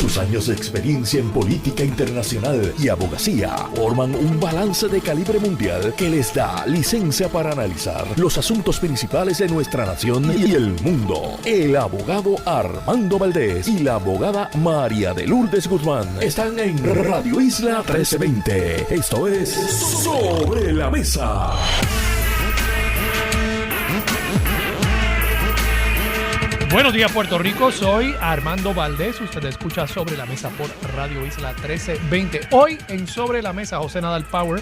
Sus años de experiencia en política internacional y abogacía forman un balance de calibre mundial que les da licencia para analizar los asuntos principales de nuestra nación y el mundo. El abogado Armando Valdés y la abogada María de Lourdes Guzmán están en Radio Isla 1320. Esto es Sobre la Mesa. Buenos días, Puerto Rico. Soy Armando Valdés. Usted escucha Sobre la Mesa por Radio Isla 1320. Hoy en Sobre la Mesa, José Nadal Power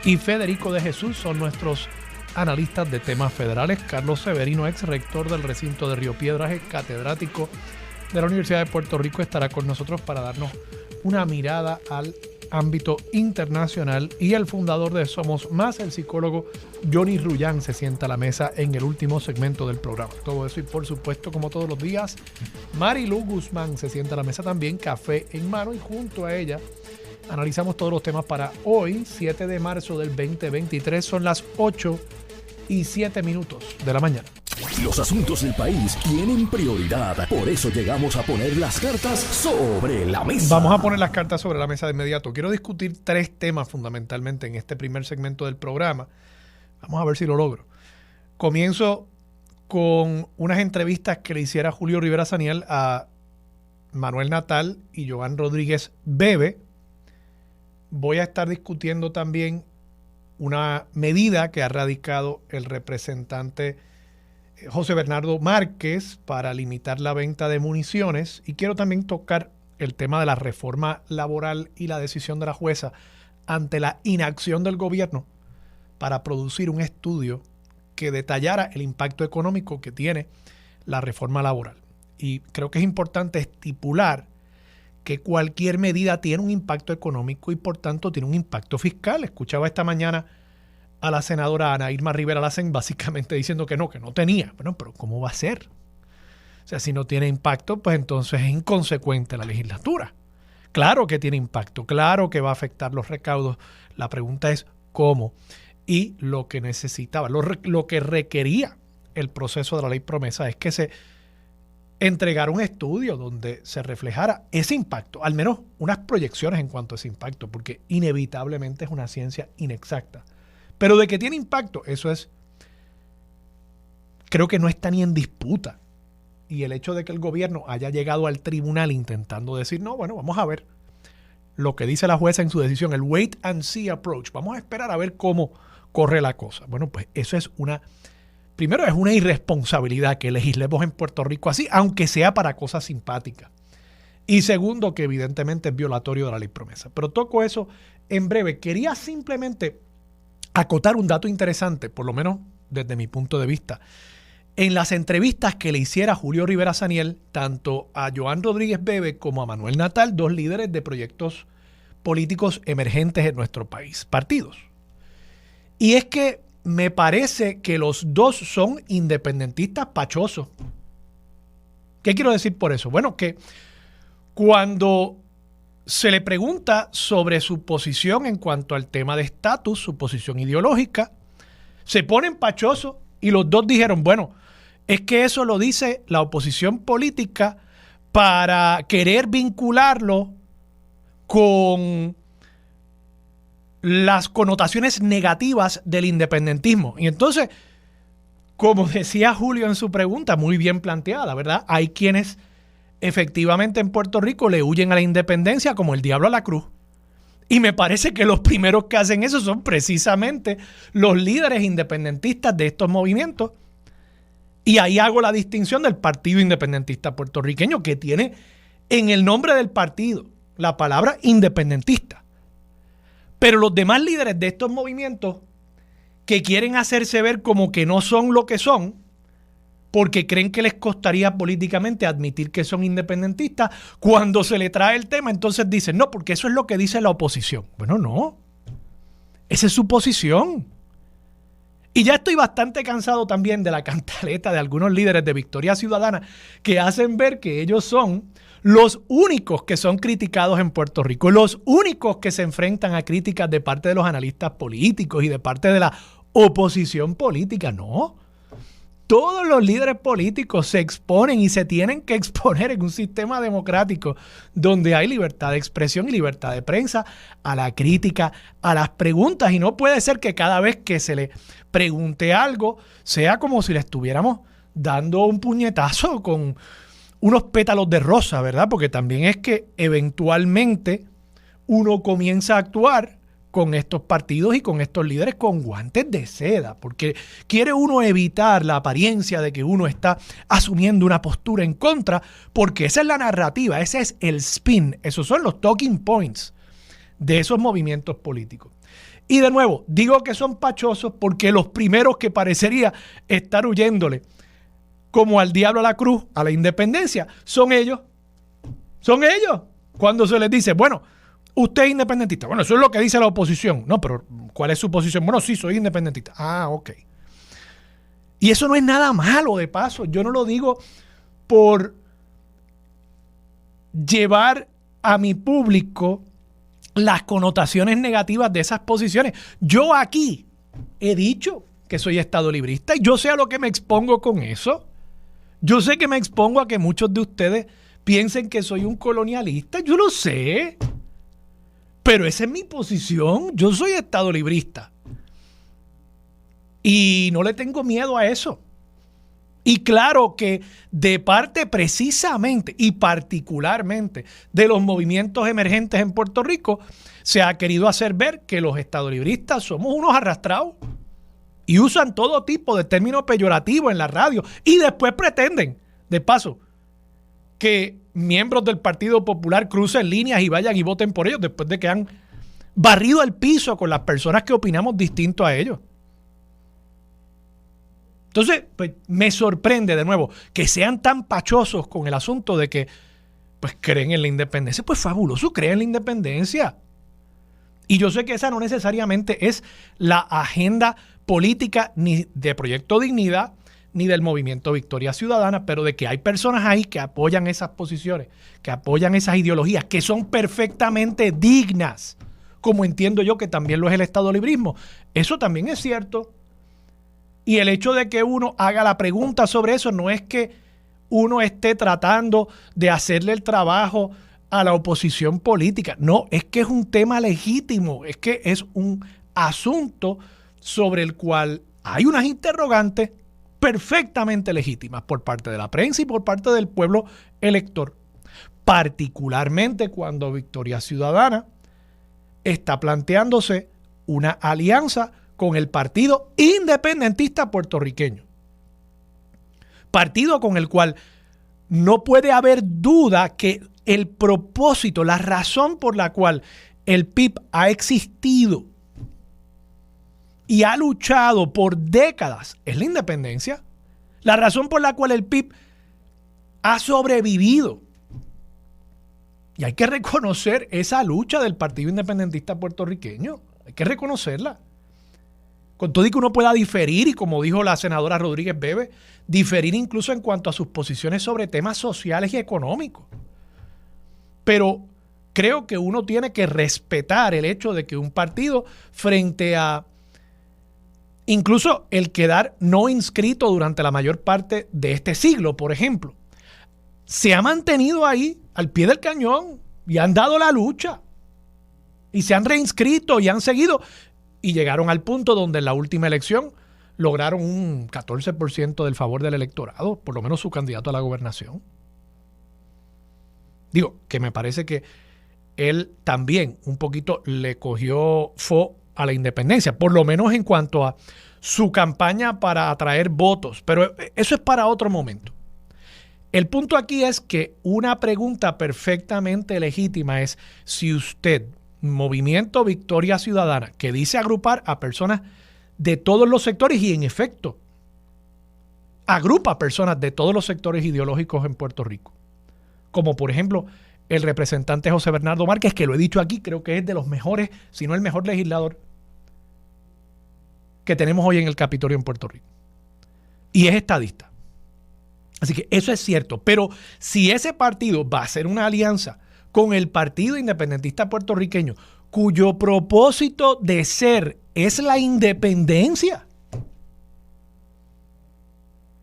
y Federico de Jesús son nuestros analistas de temas federales. Carlos Severino, ex rector del recinto de Río Piedras, catedrático de la Universidad de Puerto Rico, estará con nosotros para darnos una mirada al ámbito internacional, y el fundador de Somos Más, el psicólogo Johnny Rullán, se sienta a la mesa en el último segmento del programa. Todo eso y por supuesto, como todos los días, Marilu Guzmán se sienta a la mesa también, café en mano, y junto a ella analizamos todos los temas para hoy, 7 de marzo del 2023. Son las 8:07 de la mañana. Los asuntos del país tienen prioridad, por eso llegamos a poner las cartas sobre la mesa. Vamos a poner las cartas sobre la mesa de inmediato. Quiero discutir 3 temas fundamentalmente en este primer segmento del programa. Vamos a ver si lo logro. Comienzo con unas entrevistas que le hiciera Julio Rivera Saniel a Manuel Natal y Joan Rodríguez Bebe. Voy a estar discutiendo también una medida que ha radicado el representante José Bernardo Márquez para limitar la venta de municiones, y quiero también tocar el tema de la reforma laboral y la decisión de la jueza ante la inacción del gobierno para producir un estudio que detallara el impacto económico que tiene la reforma laboral. Y creo que es importante estipular que cualquier medida tiene un impacto económico y por tanto tiene un impacto fiscal. Escuchaba esta mañana a la senadora Ana Irma Rivera Lacén básicamente diciendo que no tenía. Bueno, pero ¿cómo va a ser? O sea, si no tiene impacto, pues entonces es inconsecuente la legislatura. Claro que tiene impacto, claro que va a afectar los recaudos. La pregunta es ¿cómo? Y lo que necesitaba, lo que requería el proceso de la ley promesa es que se entregara un estudio donde se reflejara ese impacto, al menos unas proyecciones en cuanto a ese impacto, porque inevitablemente es una ciencia inexacta. Pero de que tiene impacto, eso es, creo que no está ni en disputa. Y el hecho de que el gobierno haya llegado al tribunal intentando decir, no, bueno, vamos a ver lo que dice la jueza en su decisión, el wait and see approach, vamos a esperar a ver cómo corre la cosa. Bueno, pues eso es primero es una irresponsabilidad que legislemos en Puerto Rico así, aunque sea para cosas simpáticas. Y segundo, que evidentemente es violatorio de la ley promesa. Pero toco eso en breve. Quería simplemente acotar un dato interesante, por lo menos desde mi punto de vista. En las entrevistas que le hiciera Julio Rivera Saniel, tanto a Joan Rodríguez Bebe como a Manuel Natal, 2 líderes de proyectos políticos emergentes en nuestro país, partidos. Y es que me parece que los 2 son independentistas pachosos. ¿Qué quiero decir por eso? Bueno, que cuando se le pregunta sobre su posición en cuanto al tema de estatus, su posición ideológica, se ponen pachosos y los 2 dijeron, bueno, es que eso lo dice la oposición política para querer vincularlo con las connotaciones negativas del independentismo. Y entonces, como decía Julio en su pregunta, muy bien planteada, ¿verdad? Hay quienes efectivamente en Puerto Rico le huyen a la independencia como el diablo a la cruz. Y me parece que los primeros que hacen eso son precisamente los líderes independentistas de estos movimientos. Y ahí hago la distinción del Partido Independentista Puertorriqueño, que tiene en el nombre del partido la palabra independentista. Pero los demás líderes de estos movimientos que quieren hacerse ver como que no son lo que son, porque creen que les costaría políticamente admitir que son independentistas, cuando se le trae el tema, entonces dicen, no, porque eso es lo que dice la oposición. Bueno, no. Esa es su posición. Y ya estoy bastante cansado también de la cantaleta de algunos líderes de Victoria Ciudadana que hacen ver que ellos son los únicos que son criticados en Puerto Rico, los únicos que se enfrentan a críticas de parte de los analistas políticos y de parte de la oposición política. No. Todos los líderes políticos se exponen y se tienen que exponer en un sistema democrático donde hay libertad de expresión y libertad de prensa a la crítica, a las preguntas. Y no puede ser que cada vez que se le pregunte algo sea como si le estuviéramos dando un puñetazo con unos pétalos de rosa, ¿verdad? Porque también es que eventualmente uno comienza a actuar con estos partidos y con estos líderes con guantes de seda, porque quiere uno evitar la apariencia de que uno está asumiendo una postura en contra, porque esa es la narrativa, ese es el spin, esos son los talking points de esos movimientos políticos. Y de nuevo, digo que son pachosos porque los primeros que parecería estar huyéndole como al diablo a la cruz, a la independencia, son ellos. Son ellos. Cuando se les dice, bueno, usted es independentista. Bueno, eso es lo que dice la oposición. No, pero ¿cuál es su posición? Bueno, sí, soy independentista. Ah, ok. Y eso no es nada malo, de paso. Yo no lo digo por llevar a mi público las connotaciones negativas de esas posiciones. Yo aquí he dicho que soy estado librista y yo sé a lo que me expongo con eso. Yo sé que me expongo a que muchos de ustedes piensen que soy un colonialista. Yo lo sé. Pero esa es mi posición. Yo soy estado librista. Y no le tengo miedo a eso. Y claro que de parte precisamente y particularmente de los movimientos emergentes en Puerto Rico, se ha querido hacer ver que los estadolibristas somos unos arrastrados y usan todo tipo de términos peyorativos en la radio y después pretenden, de paso, que miembros del Partido Popular crucen líneas y vayan y voten por ellos después de que han barrido el piso con las personas que opinamos distinto a ellos. Entonces, pues, me sorprende de nuevo que sean tan pachosos con el asunto de que pues creen en la independencia. Pues fabuloso, creen en la independencia. Y yo sé que esa no necesariamente es la agenda política ni de Proyecto Dignidad ni del Movimiento Victoria Ciudadana, pero de que hay personas ahí que apoyan esas posiciones, que apoyan esas ideologías, que son perfectamente dignas, como entiendo yo que también lo es el estadolibrismo. Eso también es cierto. Y el hecho de que uno haga la pregunta sobre eso no es que uno esté tratando de hacerle el trabajo a la oposición política. No, es que es un tema legítimo, es que es un asunto sobre el cual hay unas interrogantes perfectamente legítimas por parte de la prensa y por parte del pueblo elector, particularmente cuando Victoria Ciudadana está planteándose una alianza con el Partido Independentista Puertorriqueño. Partido con el cual no puede haber duda que el propósito, la razón por la cual el PIB ha existido y ha luchado por décadas es la independencia. La razón por la cual el PIB ha sobrevivido. Y hay que reconocer esa lucha del Partido Independentista Puertorriqueño. Hay que reconocerla. Con todo y que uno pueda diferir, y como dijo la senadora Rodríguez Bebe, diferir incluso en cuanto a sus posiciones sobre temas sociales y económicos. Pero creo que uno tiene que respetar el hecho de que un partido, frente a incluso el quedar no inscrito durante la mayor parte de este siglo, por ejemplo, se ha mantenido ahí al pie del cañón y han dado la lucha y se han reinscrito y han seguido y llegaron al punto donde en la última elección lograron un 14% del favor del electorado, por lo menos su candidato a la gobernación. Digo, que me parece que él también un poquito le cogió a la independencia, por lo menos en cuanto a su campaña para atraer votos, pero eso es para otro momento. El punto aquí es que una pregunta perfectamente legítima es si usted, Movimiento Victoria Ciudadana, que dice agrupar a personas de todos los sectores y en efecto agrupa personas de todos los sectores ideológicos en Puerto Rico, como por ejemplo el representante José Bernardo Márquez, que lo he dicho aquí, creo que es de los mejores, si no el mejor legislador que tenemos hoy en el Capitolio en Puerto Rico. Y es estadista. Así que eso es cierto. Pero si ese partido va a hacer una alianza con el Partido Independentista Puertorriqueño, cuyo propósito de ser es la independencia,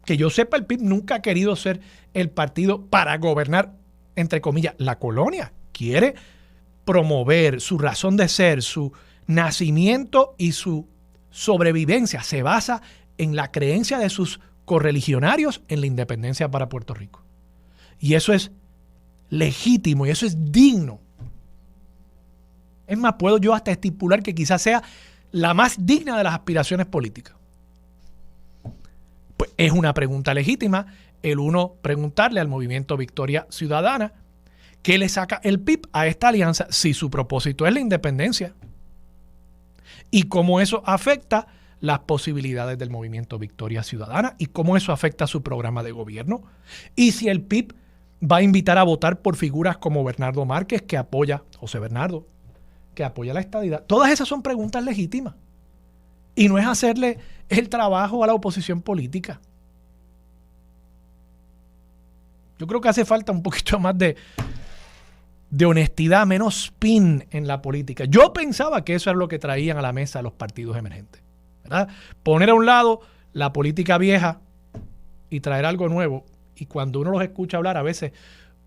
Que yo sepa, el PIB nunca ha querido ser el partido para gobernar, entre comillas, la colonia. Quiere promover su razón de ser, su nacimiento y su sobrevivencia. Se basa en la creencia de sus correligionarios en la independencia para Puerto Rico. Y eso es legítimo y eso es digno. Es más, puedo yo hasta estipular que quizás sea la más digna de las aspiraciones políticas. Pues es una pregunta legítima el uno preguntarle al movimiento Victoria Ciudadana qué le saca el PIB a esta alianza si su propósito es la independencia y cómo eso afecta las posibilidades del movimiento Victoria Ciudadana y cómo eso afecta su programa de gobierno y si el PIB va a invitar a votar por figuras como Bernardo Márquez, que apoya, José Bernardo, que apoya la estadidad. Todas esas son preguntas legítimas. Y no es hacerle el trabajo a la oposición política. Yo creo que hace falta un poquito más de honestidad, menos spin en la política. Yo pensaba que eso era lo que traían a la mesa los partidos emergentes, ¿verdad? Poner a un lado la política vieja y traer algo nuevo. Y cuando uno los escucha hablar, a veces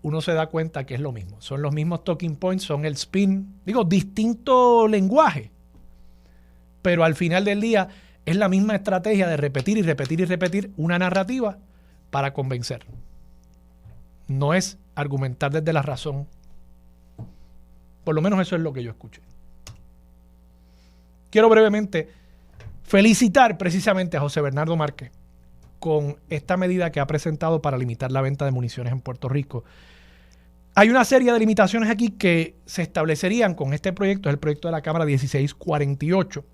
uno se da cuenta que es lo mismo. Son los mismos talking points, son el spin, distinto lenguaje. Pero al final del día es la misma estrategia de repetir y repetir y repetir una narrativa para convencer. No es argumentar desde la razón. Por lo menos eso es lo que yo escuché. Quiero brevemente felicitar precisamente a José Bernardo Márquez con esta medida que ha presentado para limitar la venta de municiones en Puerto Rico. Hay una serie de limitaciones aquí que se establecerían con este proyecto, es el proyecto de la Cámara 1648.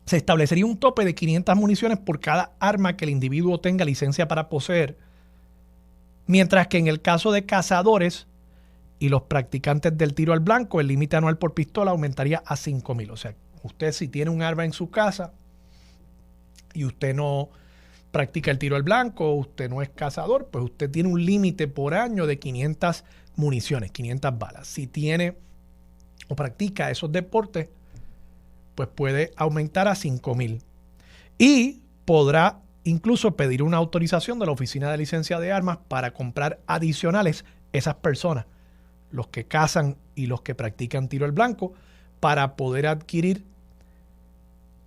Se establecería un tope de 500 municiones por cada arma que el individuo tenga licencia para poseer, mientras que en el caso de cazadores y los practicantes del tiro al blanco, el límite anual por pistola aumentaría a 5,000. O sea, usted si tiene un arma en su casa y usted no practica el tiro al blanco, usted no es cazador, pues usted tiene un límite por año de 500 municiones, 500 balas. Si tiene o practica esos deportes, pues puede aumentar a 5,000. Y podrá incluso pedir una autorización de la Oficina de Licencia de Armas para comprar adicionales esas personas, los que cazan y los que practican tiro al blanco, para poder adquirir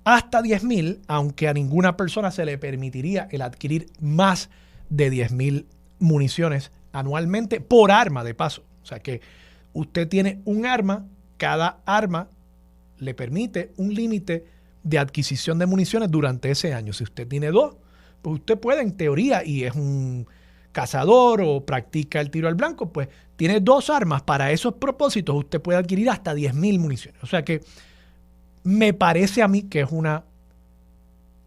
hasta 10,000, aunque a ninguna persona se le permitiría el adquirir más de 10,000 municiones anualmente por arma, de paso. O sea que usted tiene un arma, cada arma le permite un límite de adquisición de municiones durante ese año. Si usted tiene 2, pues usted puede, en teoría, y es un cazador o practica el tiro al blanco, pues tiene 2 armas. Para esos propósitos usted puede adquirir hasta 10,000 municiones. O sea que me parece a mí que es una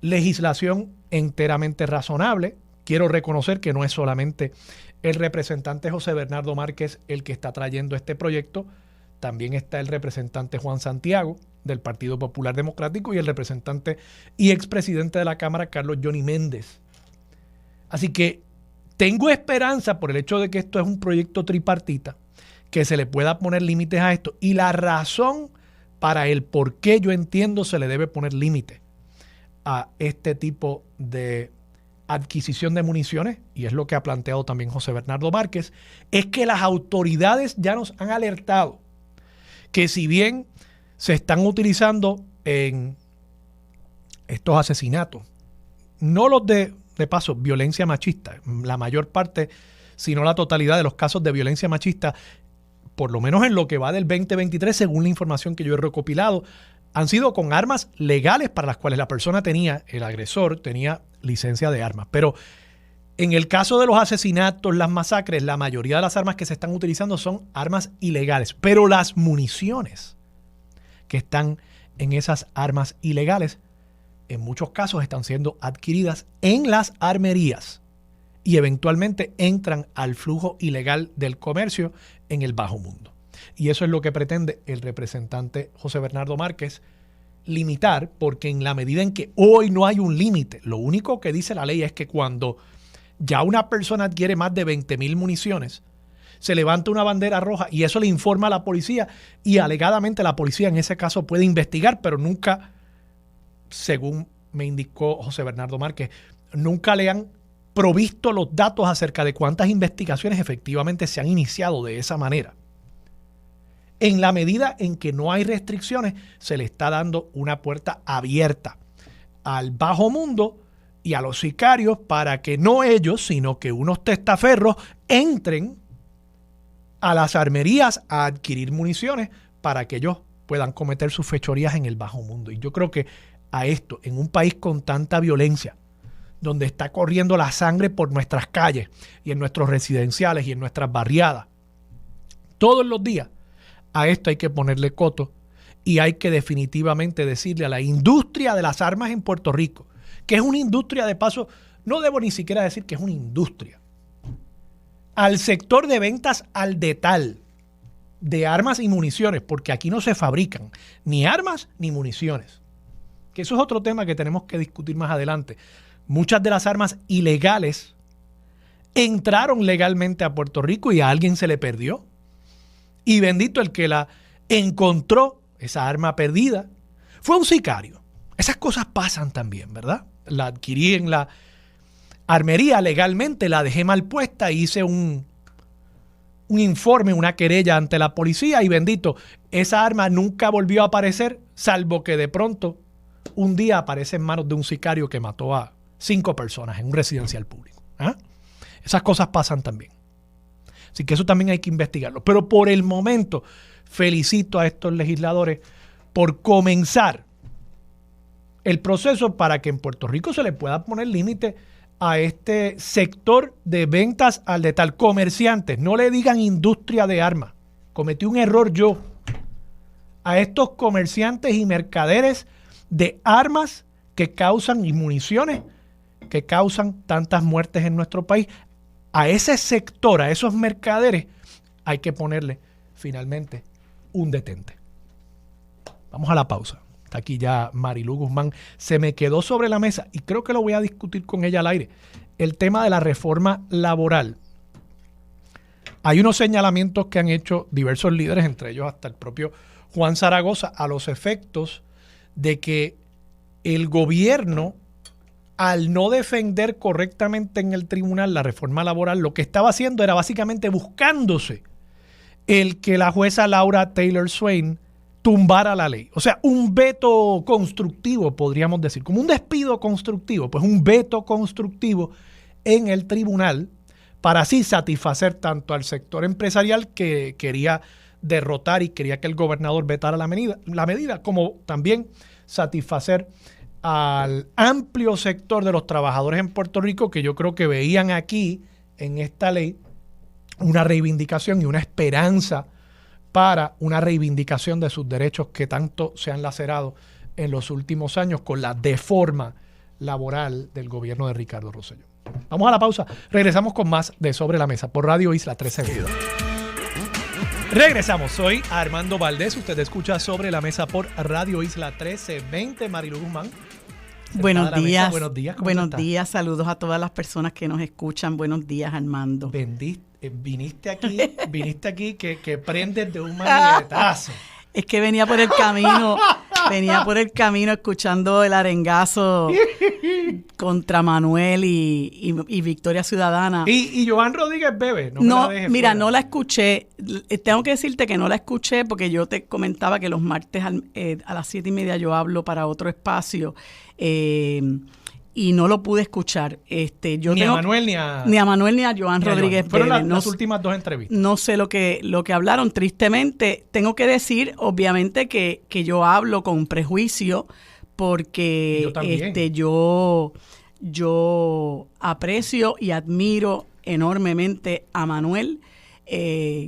legislación enteramente razonable. Quiero reconocer que no es solamente el representante José Bernardo Márquez el que está trayendo este proyecto. También está el representante Juan Santiago del Partido Popular Democrático y el representante y expresidente de la Cámara, Carlos Johnny Méndez. Así que tengo esperanza por el hecho de que esto es un proyecto tripartita, que se le pueda poner límites a esto. Y la razón para el por qué yo entiendo se le debe poner límite a este tipo de adquisición de municiones, y es lo que ha planteado también José Bernardo Márquez, es que las autoridades ya nos han alertado que si bien se están utilizando en estos asesinatos, no los de paso, violencia machista, la mayor parte, si no la totalidad de los casos de violencia machista, por lo menos en lo que va del 2023, según la información que yo he recopilado, han sido con armas legales para las cuales la persona tenía, el agresor tenía licencia de armas. Pero en el caso de los asesinatos, las masacres, la mayoría de las armas que se están utilizando son armas ilegales. Pero las municiones que están en esas armas ilegales, en muchos casos están siendo adquiridas en las armerías y eventualmente entran al flujo ilegal del comercio en el bajo mundo. Y eso es lo que pretende el representante José Bernardo Márquez limitar, porque en la medida en que hoy no hay un límite, lo único que dice la ley es que cuando ya una persona adquiere más de 20,000 municiones, se levanta una bandera roja y eso le informa a la policía y alegadamente la policía en ese caso puede investigar, pero nunca, según me indicó José Bernardo Márquez, nunca le han provisto los datos acerca de cuántas investigaciones efectivamente se han iniciado de esa manera. En la medida en que no hay restricciones, se le está dando una puerta abierta al bajo mundo y a los sicarios para que no ellos, sino que unos testaferros entren a las armerías a adquirir municiones para que ellos puedan cometer sus fechorías en el bajo mundo. Y yo creo que a esto, en un país con tanta violencia, donde está corriendo la sangre por nuestras calles y en nuestros residenciales y en nuestras barriadas, todos los días, a esto hay que ponerle coto y hay que definitivamente decirle a la industria de las armas en Puerto Rico, que es una industria, de paso, no debo ni siquiera decir que es una industria, al sector de ventas al detal de armas y municiones, porque aquí no se fabrican ni armas ni municiones, que eso es otro tema que tenemos que discutir más adelante. Muchas de las armas ilegales entraron legalmente a Puerto Rico y a alguien se le perdió. Y bendito el que la encontró, esa arma perdida, fue un sicario. Esas cosas pasan también, ¿verdad? La adquirí en la armería legalmente, la dejé mal puesta, hice un informe, una querella ante la policía y bendito, esa arma nunca volvió a aparecer, salvo que de pronto un día aparece en manos de un sicario que mató a 5 personas en un residencial público. ¿Ah? Esas cosas pasan también. Así que eso también hay que investigarlo. Pero por el momento, felicito a estos legisladores por comenzar el proceso para que en Puerto Rico se le pueda poner límite a este sector de ventas al detal. Comerciantes, no le digan industria de armas. Cometí un error yo. A estos comerciantes y mercaderes de armas que causan y municiones que causan tantas muertes en nuestro país, a ese sector, a esos mercaderes, hay que ponerle finalmente un detente. Vamos a la pausa. Está aquí ya Marilu Guzmán. Se me quedó sobre la mesa y creo que lo voy a discutir con ella al aire. El tema de la reforma laboral. Hay unos señalamientos que han hecho diversos líderes, entre ellos hasta el propio Juan Zaragoza, a los efectos de que el gobierno, al no defender correctamente en el tribunal la reforma laboral, lo que estaba haciendo era básicamente buscándose el que la jueza Laura Taylor Swain tumbara la ley. O sea, un veto constructivo, podríamos decir, como un despido constructivo, pues un veto constructivo en el tribunal para así satisfacer tanto al sector empresarial que quería derrotar y quería que el gobernador vetara la medida, como también satisfacer al amplio sector de los trabajadores en Puerto Rico que yo creo que veían aquí en esta ley una reivindicación y una esperanza para una reivindicación de sus derechos que tanto se han lacerado en los últimos años con la deforma laboral del gobierno de Ricardo Rosselló. Vamos a la pausa. Regresamos con más de Sobre la Mesa por Radio Isla 1320. Regresamos. Soy Armando Valdés. Usted escucha Sobre la Mesa por Radio Isla 1320. Marilu Guzmán. Buenos días. Buenos días. Buenos días. Saludos a todas las personas que nos escuchan. Buenos días, Armando. Viniste aquí que prendes de un maniguetazo. Es que venía por el camino escuchando el arengazo contra Manuel y Victoria Ciudadana. Y Joan Rodríguez bebe. No, mira, no la escuché. Tengo que decirte que no la escuché porque yo te comentaba que los martes a las 7:30 yo hablo para otro espacio. Y no lo pude escuchar. Ni a Manuel ni a Joan Rodríguez Pérez. Fueron las últimas dos entrevistas. No sé lo que hablaron. Tristemente, tengo que decir, obviamente, que yo hablo con prejuicio porque yo aprecio y admiro enormemente a Manuel.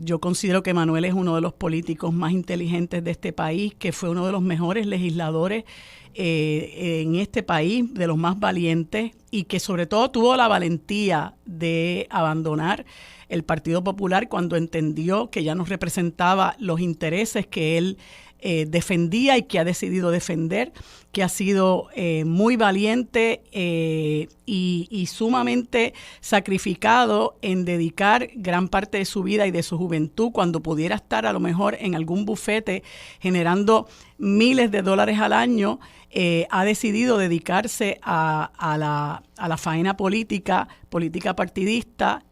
Yo considero que Manuel es uno de los políticos más inteligentes de este país, que fue uno de los mejores legisladores en este país, de los más valientes, y que sobre todo tuvo la valentía de abandonar el Partido Popular cuando entendió que ya no representaba los intereses que él defendía y que ha decidido defender, que ha sido muy valiente y sumamente sacrificado en dedicar gran parte de su vida y de su juventud, cuando pudiera estar a lo mejor en algún bufete generando miles de dólares al año, ha decidido dedicarse a la faena política partidista,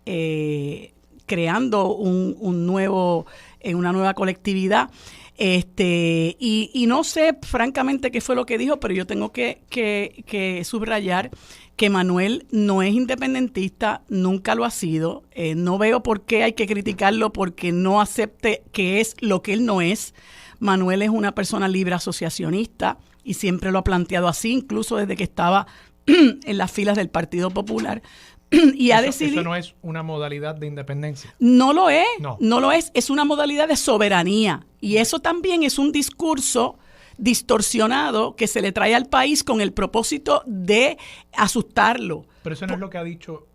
creando una nueva colectividad. Y no sé francamente qué fue lo que dijo, pero yo tengo que subrayar que Manuel no es independentista, nunca lo ha sido. No veo por qué hay que criticarlo porque no acepte que es lo que él no es. Manuel es una persona libre asociacionista y siempre lo ha planteado así, incluso desde que estaba en las filas del Partido Popular. Y ha decidido. Eso no es una modalidad de independencia. No lo es, no lo es. Es una modalidad de soberanía. Y eso también es un discurso distorsionado que se le trae al país con el propósito de asustarlo. Pero eso no es lo que ha dicho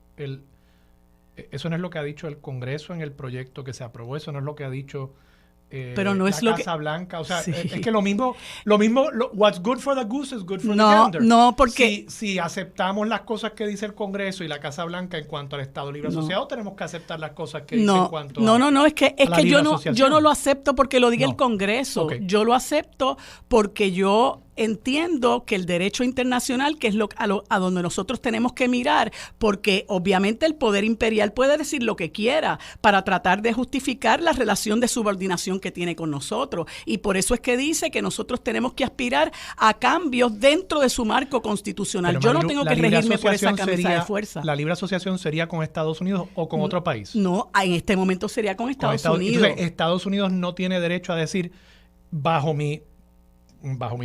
eso no es lo que ha dicho el Congreso en el proyecto que se aprobó. Eso no es lo que ha dicho pero no es la lo Casa Blanca. O sea, sí. Es que lo mismo, what's good for the goose is good for the gander. No, porque si aceptamos las cosas que dice el Congreso y la Casa Blanca en cuanto al Estado Libre Asociado, tenemos que aceptar las cosas que dice en cuanto a es que yo no lo acepto porque lo diga el Congreso. Okay. Yo lo acepto porque yo entiendo que el derecho internacional, que es a donde nosotros tenemos que mirar, porque obviamente el poder imperial puede decir lo que quiera para tratar de justificar la relación de subordinación que tiene con nosotros. Y por eso es que dice que nosotros tenemos que aspirar a cambios dentro de su marco constitucional. Yo no tengo que regirme por esa camisa de fuerza. ¿La libre asociación sería con Estados Unidos o con otro país? No, en este momento sería con Estados Unidos. Entonces, Estados Unidos no tiene derecho a decir bajo mi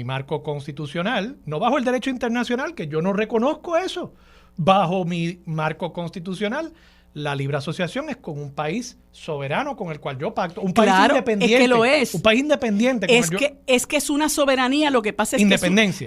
marco constitucional, no bajo el derecho internacional, que yo no reconozco eso, bajo mi marco constitucional, la libre asociación es con un país soberano con el cual yo pacto, un país independiente. Es que lo es. Un país independiente. Es que es una soberanía, lo que pasa es independencia.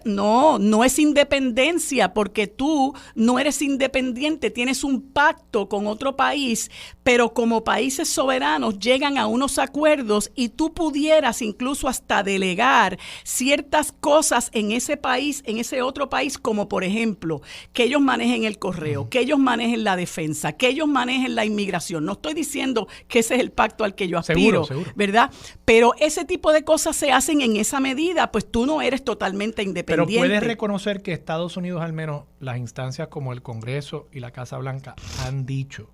No es independencia, porque tú no eres independiente, tienes un pacto con otro país, pero como países soberanos llegan a unos acuerdos y tú pudieras incluso hasta delegar ciertas cosas en ese país, en ese otro país, como por ejemplo, que ellos manejen el correo, que ellos manejen la defensa, que ellos manejen la inmigración. No estoy diciendo que ese es el pacto al que yo aspiro, seguro. ¿verdad? Pero ese tipo de cosas se hacen en esa medida, pues tú no eres totalmente independiente. Pero puedes reconocer que Estados Unidos, al menos las instancias como el Congreso y la Casa Blanca, han dicho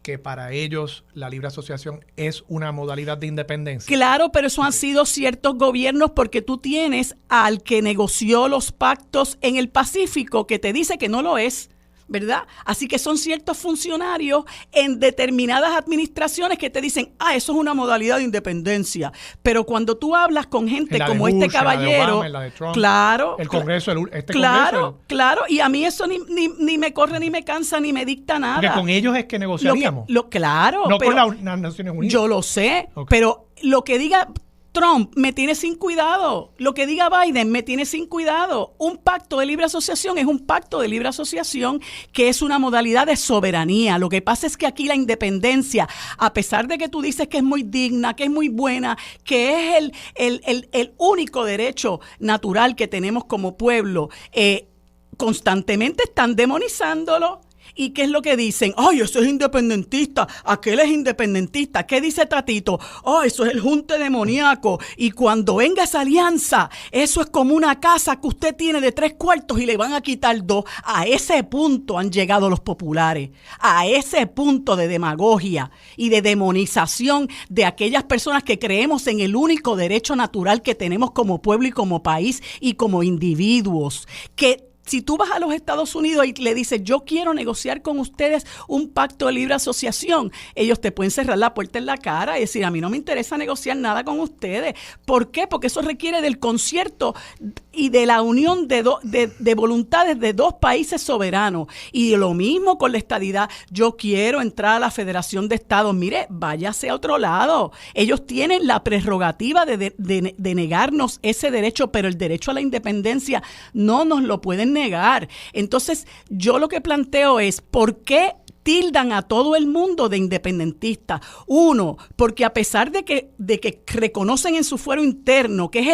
que para ellos la libre asociación es una modalidad de independencia. Claro, pero eso han sido ciertos gobiernos, porque tú tienes al que negoció los pactos en el Pacífico que te dice que no lo es, ¿verdad? Así que son ciertos funcionarios en determinadas administraciones que te dicen, eso es una modalidad de independencia. Pero cuando tú hablas con gente como Bush, este caballero, la de Trump, claro, el Congreso, claro, y a mí eso ni me corre, ni me cansa, ni me dicta nada. Porque con ellos es que negociaríamos. Claro. No con las Naciones Unidas. Yo lo sé, pero lo que diga Trump me tiene sin cuidado. Lo que diga Biden me tiene sin cuidado. Un pacto de libre asociación es un pacto de libre asociación que es una modalidad de soberanía. Lo que pasa es que aquí la independencia, a pesar de que tú dices que es muy digna, que es muy buena, que es el único derecho natural que tenemos como pueblo, constantemente están demonizándolo. ¿Y qué es lo que dicen? ¡Ay, eso es independentista! Aquel es independentista. ¿Qué dice Tatito? Eso es el junte demoníaco. Y cuando venga esa alianza, eso es como una casa que usted tiene de 3 cuartos y le van a quitar 2. A ese punto han llegado los populares. A ese punto de demagogia y de demonización de aquellas personas que creemos en el único derecho natural que tenemos como pueblo y como país y como individuos. Que si tú vas a los Estados Unidos y le dices, yo quiero negociar con ustedes un pacto de libre asociación, ellos te pueden cerrar la puerta en la cara y decir, a mí no me interesa negociar nada con ustedes. ¿Por qué? Porque eso requiere del concierto y de la unión de voluntades de 2 países soberanos. Y lo mismo con la estadidad. Yo quiero entrar a la Federación de Estados. Mire, váyase a otro lado. Ellos tienen la prerrogativa de negarnos ese derecho, pero el derecho a la independencia no nos lo pueden negar. Entonces, yo lo que planteo es, ¿por qué tildan a todo el mundo de independentista? Uno, porque a pesar de que reconocen en su fuero interno que es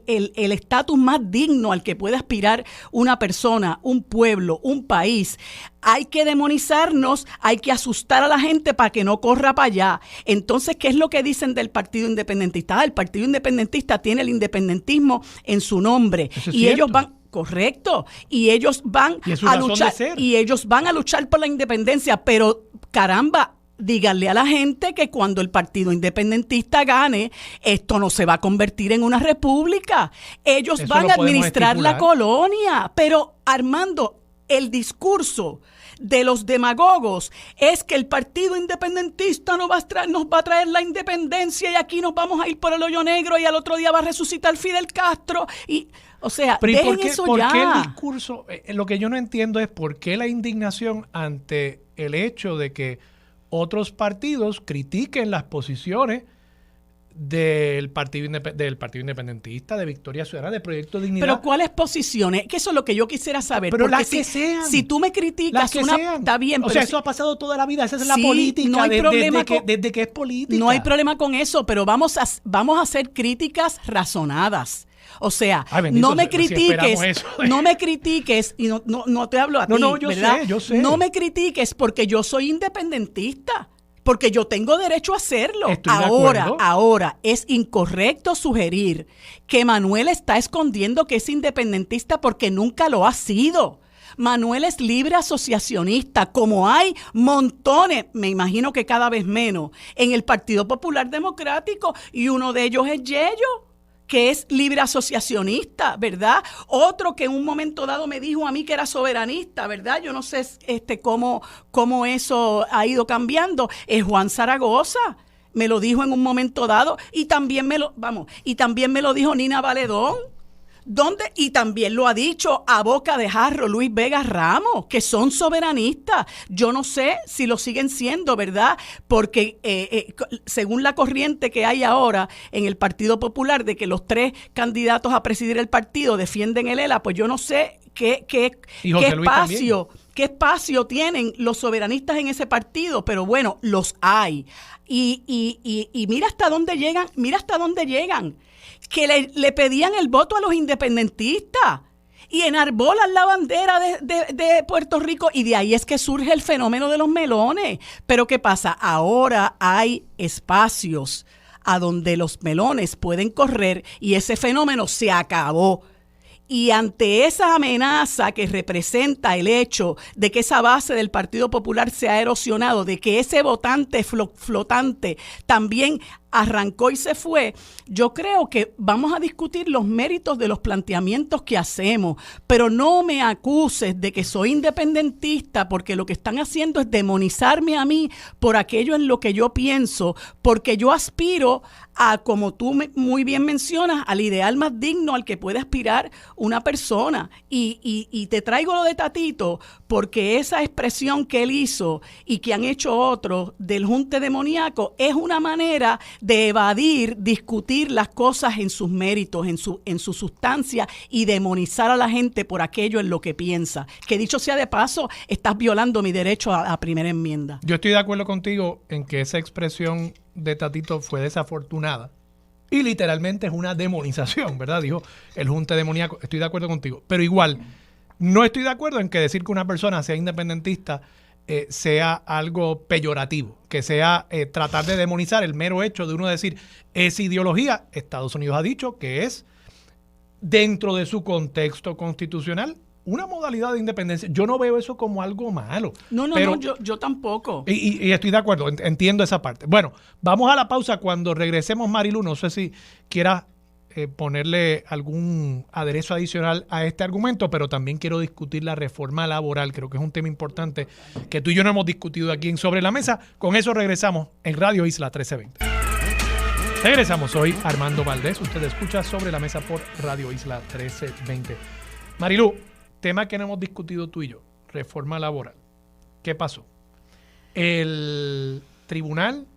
el estatus más digno al que puede aspirar una persona, un pueblo, un país, hay que demonizarnos, hay que asustar a la gente para que no corra para allá. Entonces, ¿qué es lo que dicen del Partido Independentista? El Partido Independentista tiene el independentismo en su nombre. Eso es y cierto. ellos van... Correcto. Y ellos van a luchar. Y ellos van a luchar por la independencia. Pero, caramba, díganle a la gente que cuando el Partido Independentista gane, esto no se va a convertir en una república. Ellos Eso van lo a podemos administrar la estipular. colonia. Pero, Armando, el discurso de los demagogos es que el Partido Independentista nos va a traer la independencia y aquí nos vamos a ir por el hoyo negro y al otro día va a resucitar Fidel Castro. Y, o sea, Pero dejen ¿por qué, eso por ya. qué el discurso? Lo que yo no entiendo es por qué la indignación ante el hecho de que otros partidos critiquen las posiciones del Partido Independentista, de Victoria Ciudadana, de Proyecto Dignidad. Pero ¿cuáles posiciones? Que eso es lo que yo quisiera saber. Pero porque las que sean. Si tú me criticas Las que sean. está bien. O pero sea, si- eso ha pasado toda la vida. Esa es la Sí, política no hay problema desde que es política. No hay problema con eso, pero vamos a hacer críticas razonadas. O sea, Ay, bendito, no me si esperamos critiques, eso. no me critiques, y no te hablo a No, ti, no, yo ¿verdad? sé, yo sé. No me critiques porque yo soy independentista, porque yo tengo derecho a hacerlo. Estoy de acuerdo. Ahora, es incorrecto sugerir que Manuel está escondiendo que es independentista porque nunca lo ha sido. Manuel es libre asociacionista, como hay montones, me imagino que cada vez menos, en el Partido Popular Democrático, y uno de ellos es Yello, que es libre asociacionista, ¿verdad? Otro que en un momento dado me dijo a mí que era soberanista, ¿verdad? Yo no sé cómo eso ha ido cambiando, es Juan Zaragoza. Me lo dijo en un momento dado y también me lo dijo Nina Valedón. ¿Dónde? Y también lo ha dicho a boca de jarro Luis Vega Ramos, que son soberanistas. Yo no sé si lo siguen siendo, ¿verdad? Porque según la corriente que hay ahora en el Partido Popular de que los 3 candidatos a presidir el partido defienden el ELA, pues yo no sé qué espacio tienen los soberanistas en ese partido, pero bueno, los hay. Y mira hasta dónde llegan, que le pedían el voto a los independentistas y enarbolan la bandera de Puerto Rico, y de ahí es que surge el fenómeno de los melones. Pero ¿qué pasa? Ahora hay espacios a donde los melones pueden correr y ese fenómeno se acabó. Y ante esa amenaza que representa el hecho de que esa base del Partido Popular se ha erosionado, de que ese votante flotante también arrancó y se fue, yo creo que vamos a discutir los méritos de los planteamientos que hacemos, pero no me acuses de que soy independentista, porque lo que están haciendo es demonizarme a mí por aquello en lo que yo pienso, porque yo aspiro a, como tú muy bien mencionas, al ideal más digno al que puede aspirar una persona. Y te traigo lo de Tatito, porque esa expresión que él hizo y que han hecho otros del junte demoníaco es una manera de evadir, discutir las cosas en sus méritos, en su sustancia, y demonizar a la gente por aquello en lo que piensa. Que dicho sea de paso, estás violando mi derecho a primera enmienda. Yo estoy de acuerdo contigo en que esa expresión de Tatito fue desafortunada y literalmente es una demonización, ¿verdad? Dijo el junte demoníaco. Estoy de acuerdo contigo, pero igual no estoy de acuerdo en que decir que una persona sea independentista sea algo peyorativo, que sea tratar de demonizar el mero hecho de uno decir esa ideología. Estados Unidos ha dicho que es, dentro de su contexto constitucional, una modalidad de independencia. Yo no veo eso como algo malo. No, yo tampoco. Y estoy de acuerdo, entiendo esa parte. Bueno, vamos a la pausa. Cuando regresemos, Marilu, no sé si quieras ponerle algún aderezo adicional a este argumento, pero también quiero discutir la reforma laboral. Creo que es un tema importante que tú y yo no hemos discutido aquí en Sobre la Mesa. Con eso regresamos en Radio Isla 1320. Regresamos, soy Armando Valdés. Usted escucha Sobre la Mesa por Radio Isla 1320. Marilu, tema que no hemos discutido tú y yo, reforma laboral. ¿Qué pasó? El tribunal,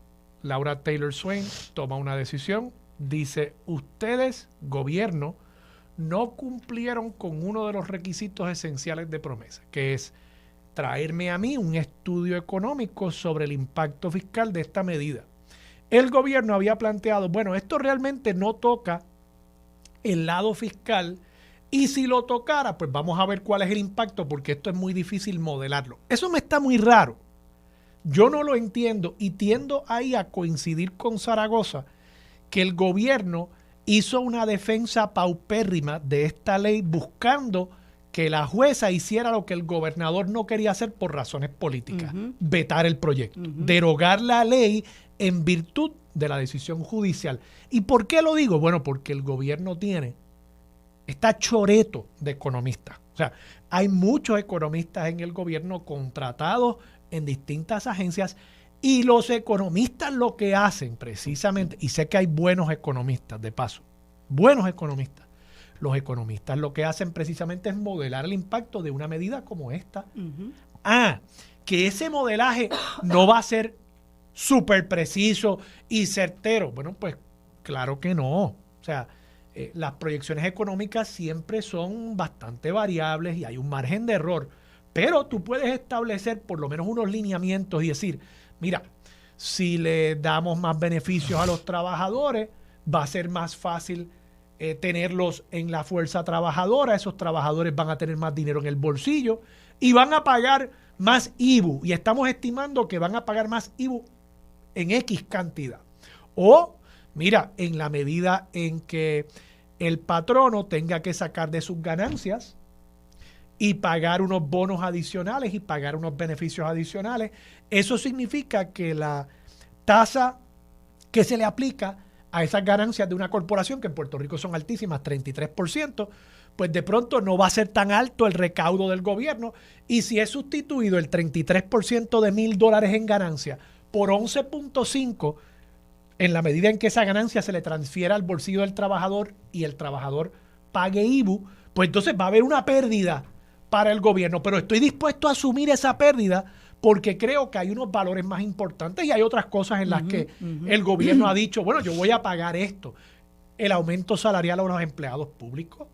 Laura Taylor Swain, toma una decisión. Dice, ustedes, gobierno, no cumplieron con uno de los requisitos esenciales de promesa, que es traerme a mí un estudio económico sobre el impacto fiscal de esta medida. El gobierno había planteado, bueno, esto realmente no toca el lado fiscal, y si lo tocara, pues vamos a ver cuál es el impacto, porque esto es muy difícil modelarlo. Eso me está muy raro. Yo no lo entiendo y tiendo ahí a coincidir con Zaragoza, que el gobierno hizo una defensa paupérrima de esta ley buscando que la jueza hiciera lo que el gobernador no quería hacer por razones políticas, vetar el proyecto, derogar la ley en virtud de la decisión judicial. ¿Y por qué lo digo? Bueno, porque el gobierno está choreto de economistas. O sea, hay muchos economistas en el gobierno contratados en distintas agencias, y los economistas lo que hacen precisamente, y sé que hay buenos economistas, de paso, buenos economistas, los economistas lo que hacen precisamente es modelar el impacto de una medida como esta. Que ese modelaje no va a ser súper preciso y certero. Bueno, pues claro que no. O sea, las proyecciones económicas siempre son bastante variables y hay un margen de error, pero tú puedes establecer por lo menos unos lineamientos y decir, mira, si le damos más beneficios a los trabajadores, va a ser más fácil tenerlos en la fuerza trabajadora, esos trabajadores van a tener más dinero en el bolsillo y van a pagar más IVU, y estamos estimando que van a pagar más IVU en X cantidad. O, mira, en la medida en que el patrono tenga que sacar de sus ganancias y pagar unos bonos adicionales y pagar unos beneficios adicionales, eso significa que la tasa que se le aplica a esas ganancias de una corporación, que en Puerto Rico son altísimas, 33%, pues de pronto no va a ser tan alto el recaudo del gobierno. Y si es sustituido el 33% de $1,000 en ganancia por 11.5, en la medida en que esa ganancia se le transfiera al bolsillo del trabajador y el trabajador pague IVU, pues entonces va a haber una pérdida para el gobierno. Pero estoy dispuesto a asumir esa pérdida porque creo que hay unos valores más importantes y hay otras cosas en las que el gobierno ha dicho, bueno, yo voy a pagar esto. El aumento salarial a los empleados públicos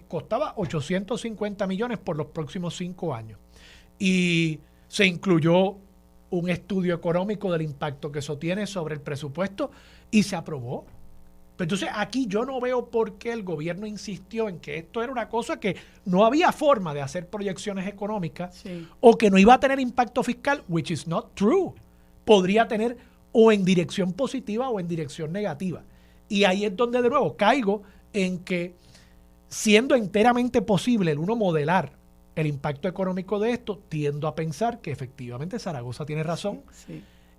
costaba 850 millones por los próximos 5 años. Y se incluyó un estudio económico del impacto que eso tiene sobre el presupuesto y se aprobó. Entonces aquí yo no veo por qué el gobierno insistió en que esto era una cosa que no había forma de hacer proyecciones económicas o que no iba a tener impacto fiscal, which is not true. Podría tener o en dirección positiva o en dirección negativa. Y ahí es donde de nuevo caigo en que, siendo enteramente posible el uno modelar el impacto económico de esto, tiendo a pensar que efectivamente Zaragoza tiene razón.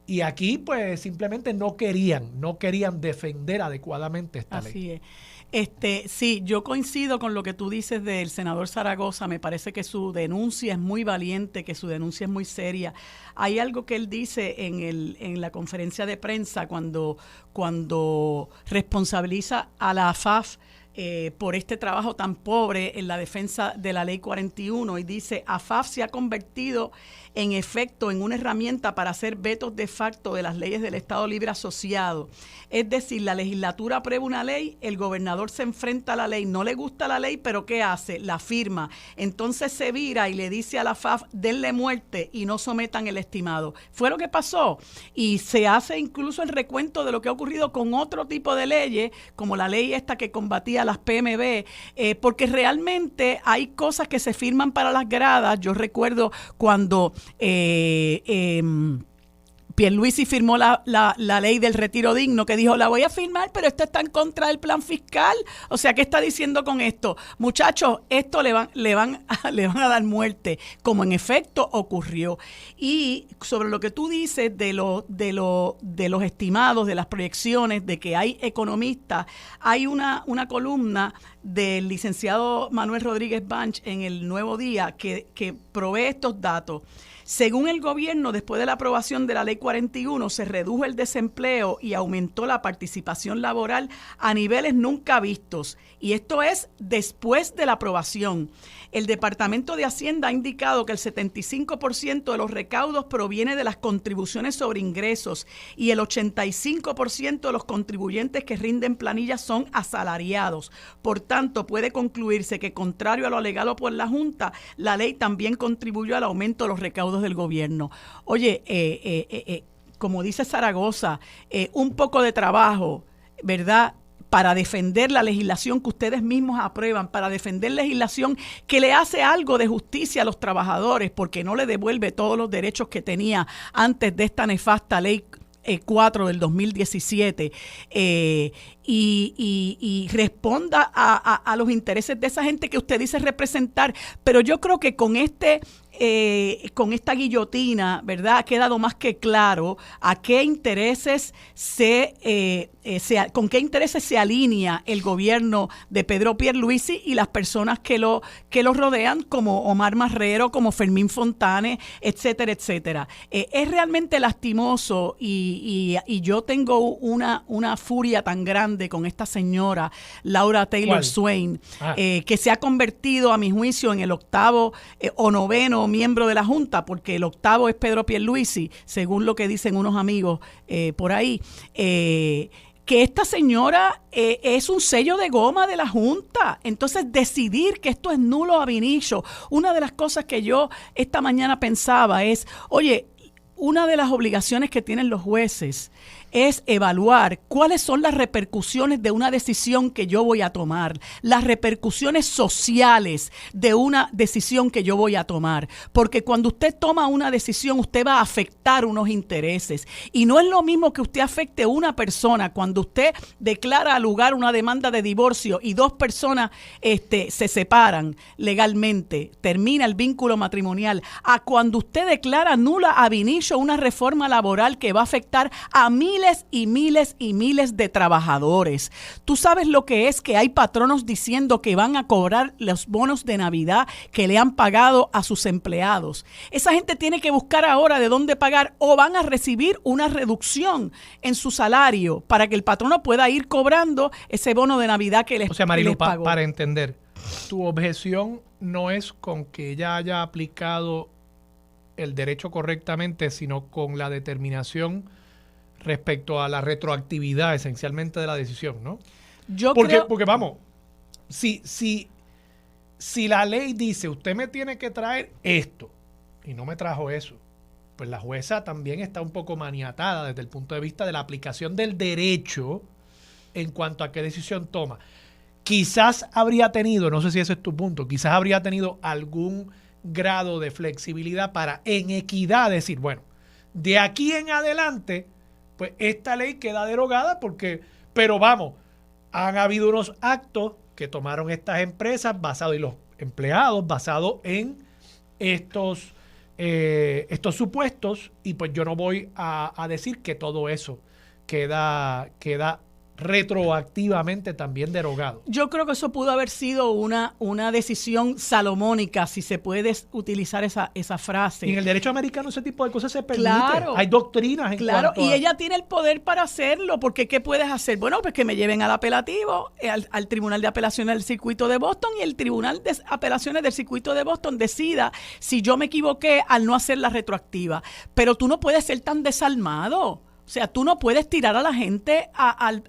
Y aquí pues simplemente no querían defender adecuadamente esta ley. Así es. Sí, yo coincido con lo que tú dices del senador Zaragoza. Me parece que su denuncia es muy valiente, que su denuncia es muy seria. Hay algo que él dice en la conferencia de prensa cuando responsabiliza a la AFAF por este trabajo tan pobre en la defensa de la Ley 41, y dice: AFAF se ha convertido en efecto en una herramienta para hacer vetos de facto de las leyes del Estado Libre Asociado. Es decir, la legislatura aprueba una ley, el gobernador se enfrenta a la ley, no le gusta la ley, pero ¿qué hace? La firma. Entonces se vira y le dice a la AFAF, denle muerte y no sometan el estimado. Fue lo que pasó. Y se hace incluso el recuento de lo que ha ocurrido con otro tipo de leyes, como la ley esta que combatía las PMB, porque realmente hay cosas que se firman para las gradas. Yo recuerdo cuando Pierluisi firmó la ley del retiro digno, que dijo, la voy a firmar, pero esto está en contra del plan fiscal. O sea, ¿qué está diciendo con esto? Muchachos, esto le van a dar muerte, como en efecto ocurrió. Y sobre lo que tú dices de los estimados, de las proyecciones, de que hay economistas, hay una columna del licenciado Manuel Rodríguez Banch en El Nuevo Día que provee estos datos. Según el gobierno, después de la aprobación de la Ley 41, se redujo el desempleo y aumentó la participación laboral a niveles nunca vistos. Y esto es después de la aprobación. El Departamento de Hacienda ha indicado que el 75% de los recaudos proviene de las contribuciones sobre ingresos y el 85% de los contribuyentes que rinden planillas son asalariados. Por tanto, puede concluirse que, contrario a lo alegado por la Junta, la ley también contribuyó al aumento de los recaudos del gobierno. Oye, como dice Zaragoza, un poco de trabajo, ¿verdad?, para defender la legislación que ustedes mismos aprueban, para defender legislación que le hace algo de justicia a los trabajadores, porque no le devuelve todos los derechos que tenía antes de esta nefasta ley 4 del 2017, y responda a los intereses de esa gente que usted dice representar. Pero yo creo que con esta guillotina, ¿verdad?, ha quedado más que claro a qué intereses con qué intereses se alinea el gobierno de Pedro Pierluisi y las personas que lo rodean, como Omar Marrero, como Fermín Fontanes, etcétera, etcétera. Es realmente lastimoso y yo tengo una furia tan grande con esta señora Laura Taylor Swain, que se ha convertido, a mi juicio, en el octavo o noveno miembro de la Junta, porque el octavo es Pedro Pierluisi, según lo que dicen unos amigos por ahí, que esta señora es un sello de goma de la Junta. Entonces, decidir que esto es nulo ab initio. Una de las cosas que yo esta mañana pensaba es, oye, una de las obligaciones que tienen los jueces es evaluar cuáles son las repercusiones de una decisión que yo voy a tomar, las repercusiones sociales de una decisión que yo voy a tomar. Porque cuando usted toma una decisión, usted va a afectar unos intereses. Y no es lo mismo que usted afecte a una persona cuando usted declara al lugar una demanda de divorcio y dos personas se separan legalmente, termina el vínculo matrimonial, a cuando usted declara nula ab initio una reforma laboral que va a afectar a miles y miles y miles de trabajadores. Tú sabes lo que es que hay patronos diciendo que van a cobrar los bonos de Navidad que le han pagado a sus empleados. Esa gente tiene que buscar ahora de dónde pagar, o van a recibir una reducción en su salario para que el patrono pueda ir cobrando ese bono de Navidad que les, Marilu, les pagó. Para entender, tu objeción no es con que ella haya aplicado el derecho correctamente, sino con la determinación respecto a la retroactividad esencialmente de la decisión, ¿no? Porque vamos, si la ley dice usted me tiene que traer esto y no me trajo eso, pues la jueza también está un poco maniatada desde el punto de vista de la aplicación del derecho en cuanto a qué decisión toma. Quizás habría tenido, no sé si ese es tu punto, quizás habría tenido algún grado de flexibilidad para en equidad decir, bueno, de aquí en adelante pues esta ley queda derogada pero vamos, han habido unos actos que tomaron estas empresas y los empleados basados en estos supuestos, y pues yo no voy a decir que todo eso queda retroactivamente también derogado. Yo creo que eso pudo haber sido una decisión salomónica, si se puede utilizar esa frase. Y en el derecho americano ese tipo de cosas se permite. Claro, hay doctrinas en cuanto y ella tiene el poder para hacerlo, porque ¿qué puedes hacer? Bueno, pues que me lleven al apelativo, al Tribunal de Apelaciones del Circuito de Boston, y el Tribunal de Apelaciones del Circuito de Boston decida si yo me equivoqué al no hacer la retroactiva. Pero tú no puedes ser tan desalmado. O sea, tú no puedes tirar a la gente al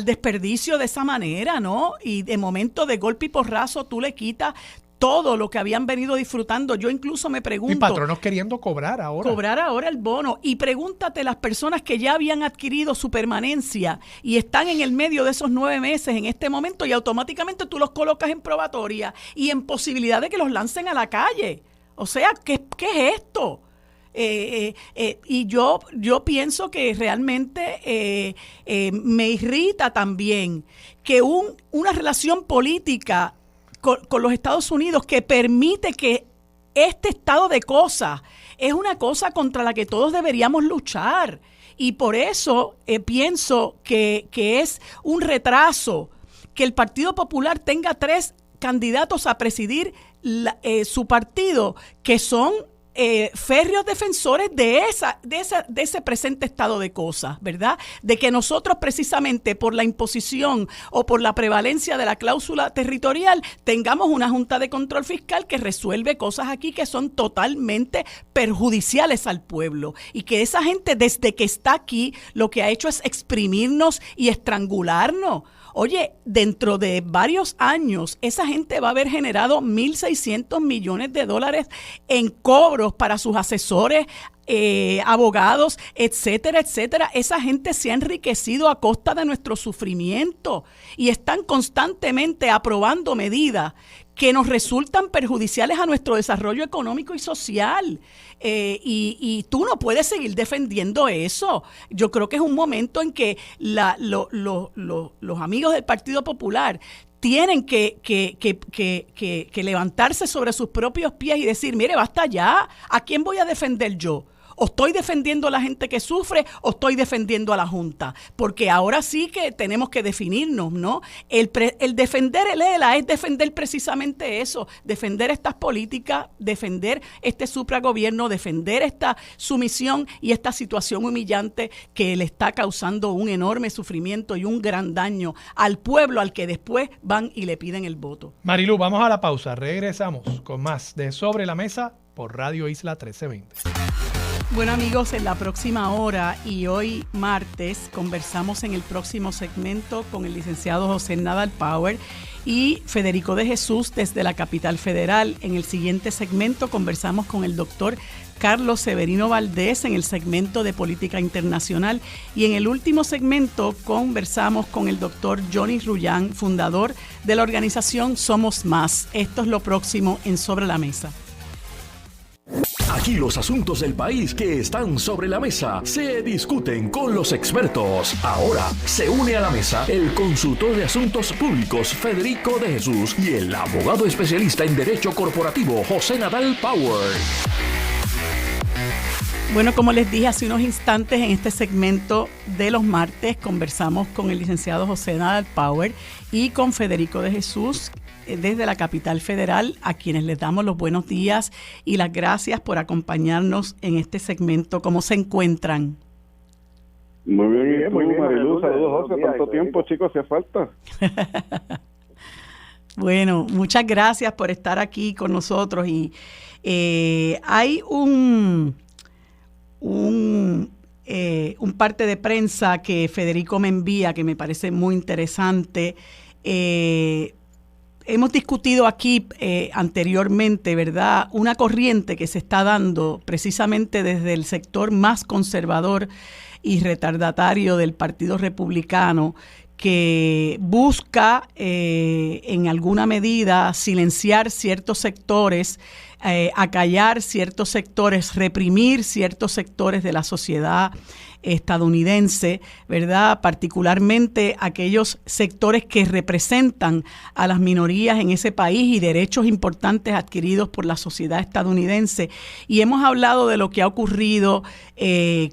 desperdicio de esa manera, ¿no? Y de momento, de golpe y porrazo, tú le quitas todo lo que habían venido disfrutando. Yo incluso me pregunto... Y patronos queriendo cobrar ahora. Cobrar ahora el bono. Y pregúntate, las personas que ya habían adquirido su permanencia y están en el medio de esos 9 meses en este momento, y automáticamente tú los colocas en probatoria y en posibilidad de que los lancen a la calle. O sea, ¿qué es esto? Y yo pienso que realmente me irrita también que una relación política con los Estados Unidos que permite que este estado de cosas es una cosa contra la que todos deberíamos luchar. Y por eso pienso que es un retraso que el Partido Popular tenga 3 candidatos a presidir su partido, que son férreos defensores de ese presente estado de cosas, ¿verdad? De que nosotros precisamente por la imposición o por la prevalencia de la cláusula territorial tengamos una Junta de Control Fiscal que resuelve cosas aquí que son totalmente perjudiciales al pueblo, y que esa gente desde que está aquí lo que ha hecho es exprimirnos y estrangularnos. Oye, dentro de varios años, esa gente va a haber generado 1.600 millones de dólares en cobros para sus asesores, abogados, etcétera, etcétera. Esa gente se ha enriquecido a costa de nuestro sufrimiento y están constantemente aprobando medidas que nos resultan perjudiciales a nuestro desarrollo económico y social. Y tú no puedes seguir defendiendo eso. Yo creo que es un momento en que los amigos del Partido Popular tienen que levantarse sobre sus propios pies y decir, mire, basta ya, ¿a quién voy a defender yo? ¿O estoy defendiendo a la gente que sufre o estoy defendiendo a la Junta? Porque ahora sí que tenemos que definirnos, ¿no? El defender el ELA es defender precisamente eso, defender estas políticas, defender este supragobierno, defender esta sumisión y esta situación humillante que le está causando un enorme sufrimiento y un gran daño al pueblo al que después van y le piden el voto. Marilu, vamos a la pausa. Regresamos con más de Sobre la Mesa por Radio Isla 1320. Bueno, amigos, en la próxima hora y hoy martes conversamos en el próximo segmento con el licenciado José Nadal Power y Federico de Jesús desde la Capital Federal. En el siguiente segmento conversamos con el doctor Carlos Severino Valdés en el segmento de Política Internacional, y en el último segmento conversamos con el doctor Johnny Rullán, fundador de la organización Somos Más. Esto es lo próximo en Sobre la Mesa. Aquí los asuntos del país que están sobre la mesa se discuten con los expertos. Ahora se une a la mesa el consultor de asuntos públicos Federico de Jesús y el abogado especialista en derecho corporativo José Nadal Power. Bueno, como les dije hace unos instantes, en este segmento de los martes conversamos con el licenciado José Nadal Power y con Federico de Jesús desde la Capital Federal, a quienes les damos los buenos días y las gracias por acompañarnos en este segmento. ¿Cómo se encuentran? Muy bien, Marilu. Saludos, José. ¿Cuánto tiempo, chicos, hacía falta? Bueno, muchas gracias por estar aquí con nosotros. Y hay un parte de prensa que Federico me envía que me parece muy interesante. Hemos discutido aquí anteriormente, ¿verdad?, una corriente que se está dando precisamente desde el sector más conservador y retardatario del Partido Republicano, que busca en alguna medida silenciar ciertos sectores, acallar ciertos sectores, reprimir ciertos sectores de la sociedad estadounidense, ¿verdad? Particularmente aquellos sectores que representan a las minorías en ese país y derechos importantes adquiridos por la sociedad estadounidense. Y hemos hablado de lo que ha ocurrido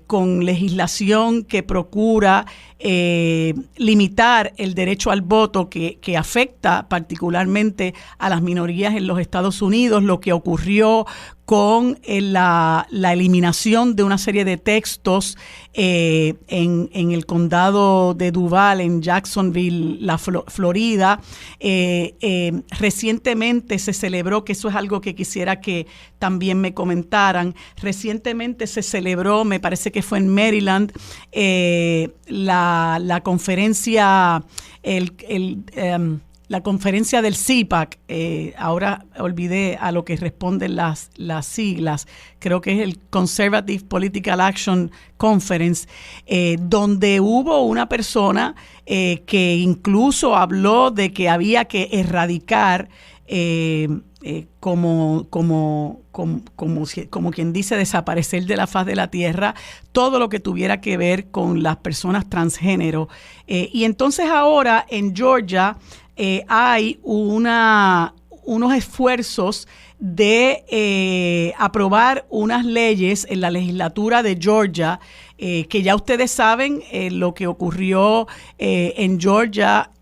con legislación que procura limitar el derecho al voto que afecta particularmente a las minorías en los Estados Unidos, lo que ocurrió con la eliminación de una serie de textos en el condado de Duval, en Jacksonville, Florida. Recientemente se celebró, que eso es algo que quisiera que también me comentaran, recientemente se celebró, me parece que fue en Maryland, la conferencia, la conferencia del CPAC, ahora olvidé a lo que responden las siglas, creo que es el Conservative Political Action Conference, donde hubo una persona que incluso habló de que había que erradicar, como quien dice, desaparecer de la faz de la tierra todo lo que tuviera que ver con las personas transgénero. Y entonces ahora en Georgia hay unos esfuerzos de aprobar unas leyes en la legislatura de Georgia, que ya ustedes saben lo que ocurrió en Georgia,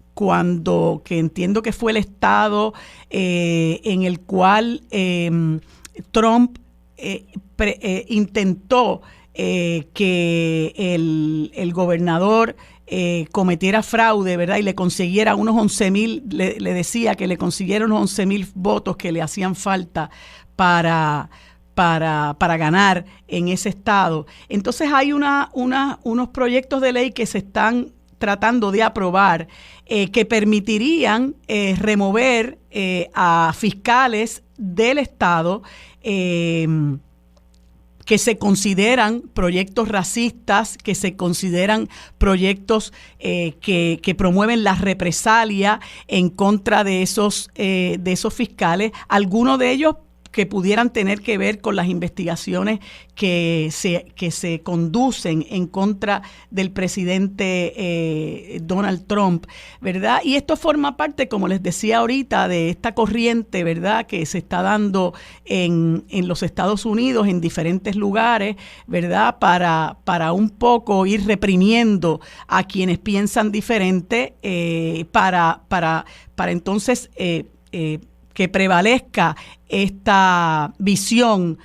que entiendo que fue el estado en el cual Trump intentó que el gobernador cometiera fraude, ¿verdad? Y le consiguiera unos 11,000, le decía que le consiguiera unos 11,000 votos que le hacían falta para ganar en ese estado. Entonces hay unos proyectos de ley que se están tratando de aprobar que permitirían remover a fiscales del estado que se consideran proyectos racistas, que se consideran proyectos que promueven la represalia en contra de esos fiscales, algunos de ellos que pudieran tener que ver con las investigaciones que se conducen en contra del presidente Donald Trump, ¿verdad? Y esto forma parte, como les decía ahorita, de esta corriente, ¿verdad?, que se está dando en los Estados Unidos, en diferentes lugares, ¿verdad?, para un poco ir reprimiendo a quienes piensan diferente, para entonces que prevalezca esta visión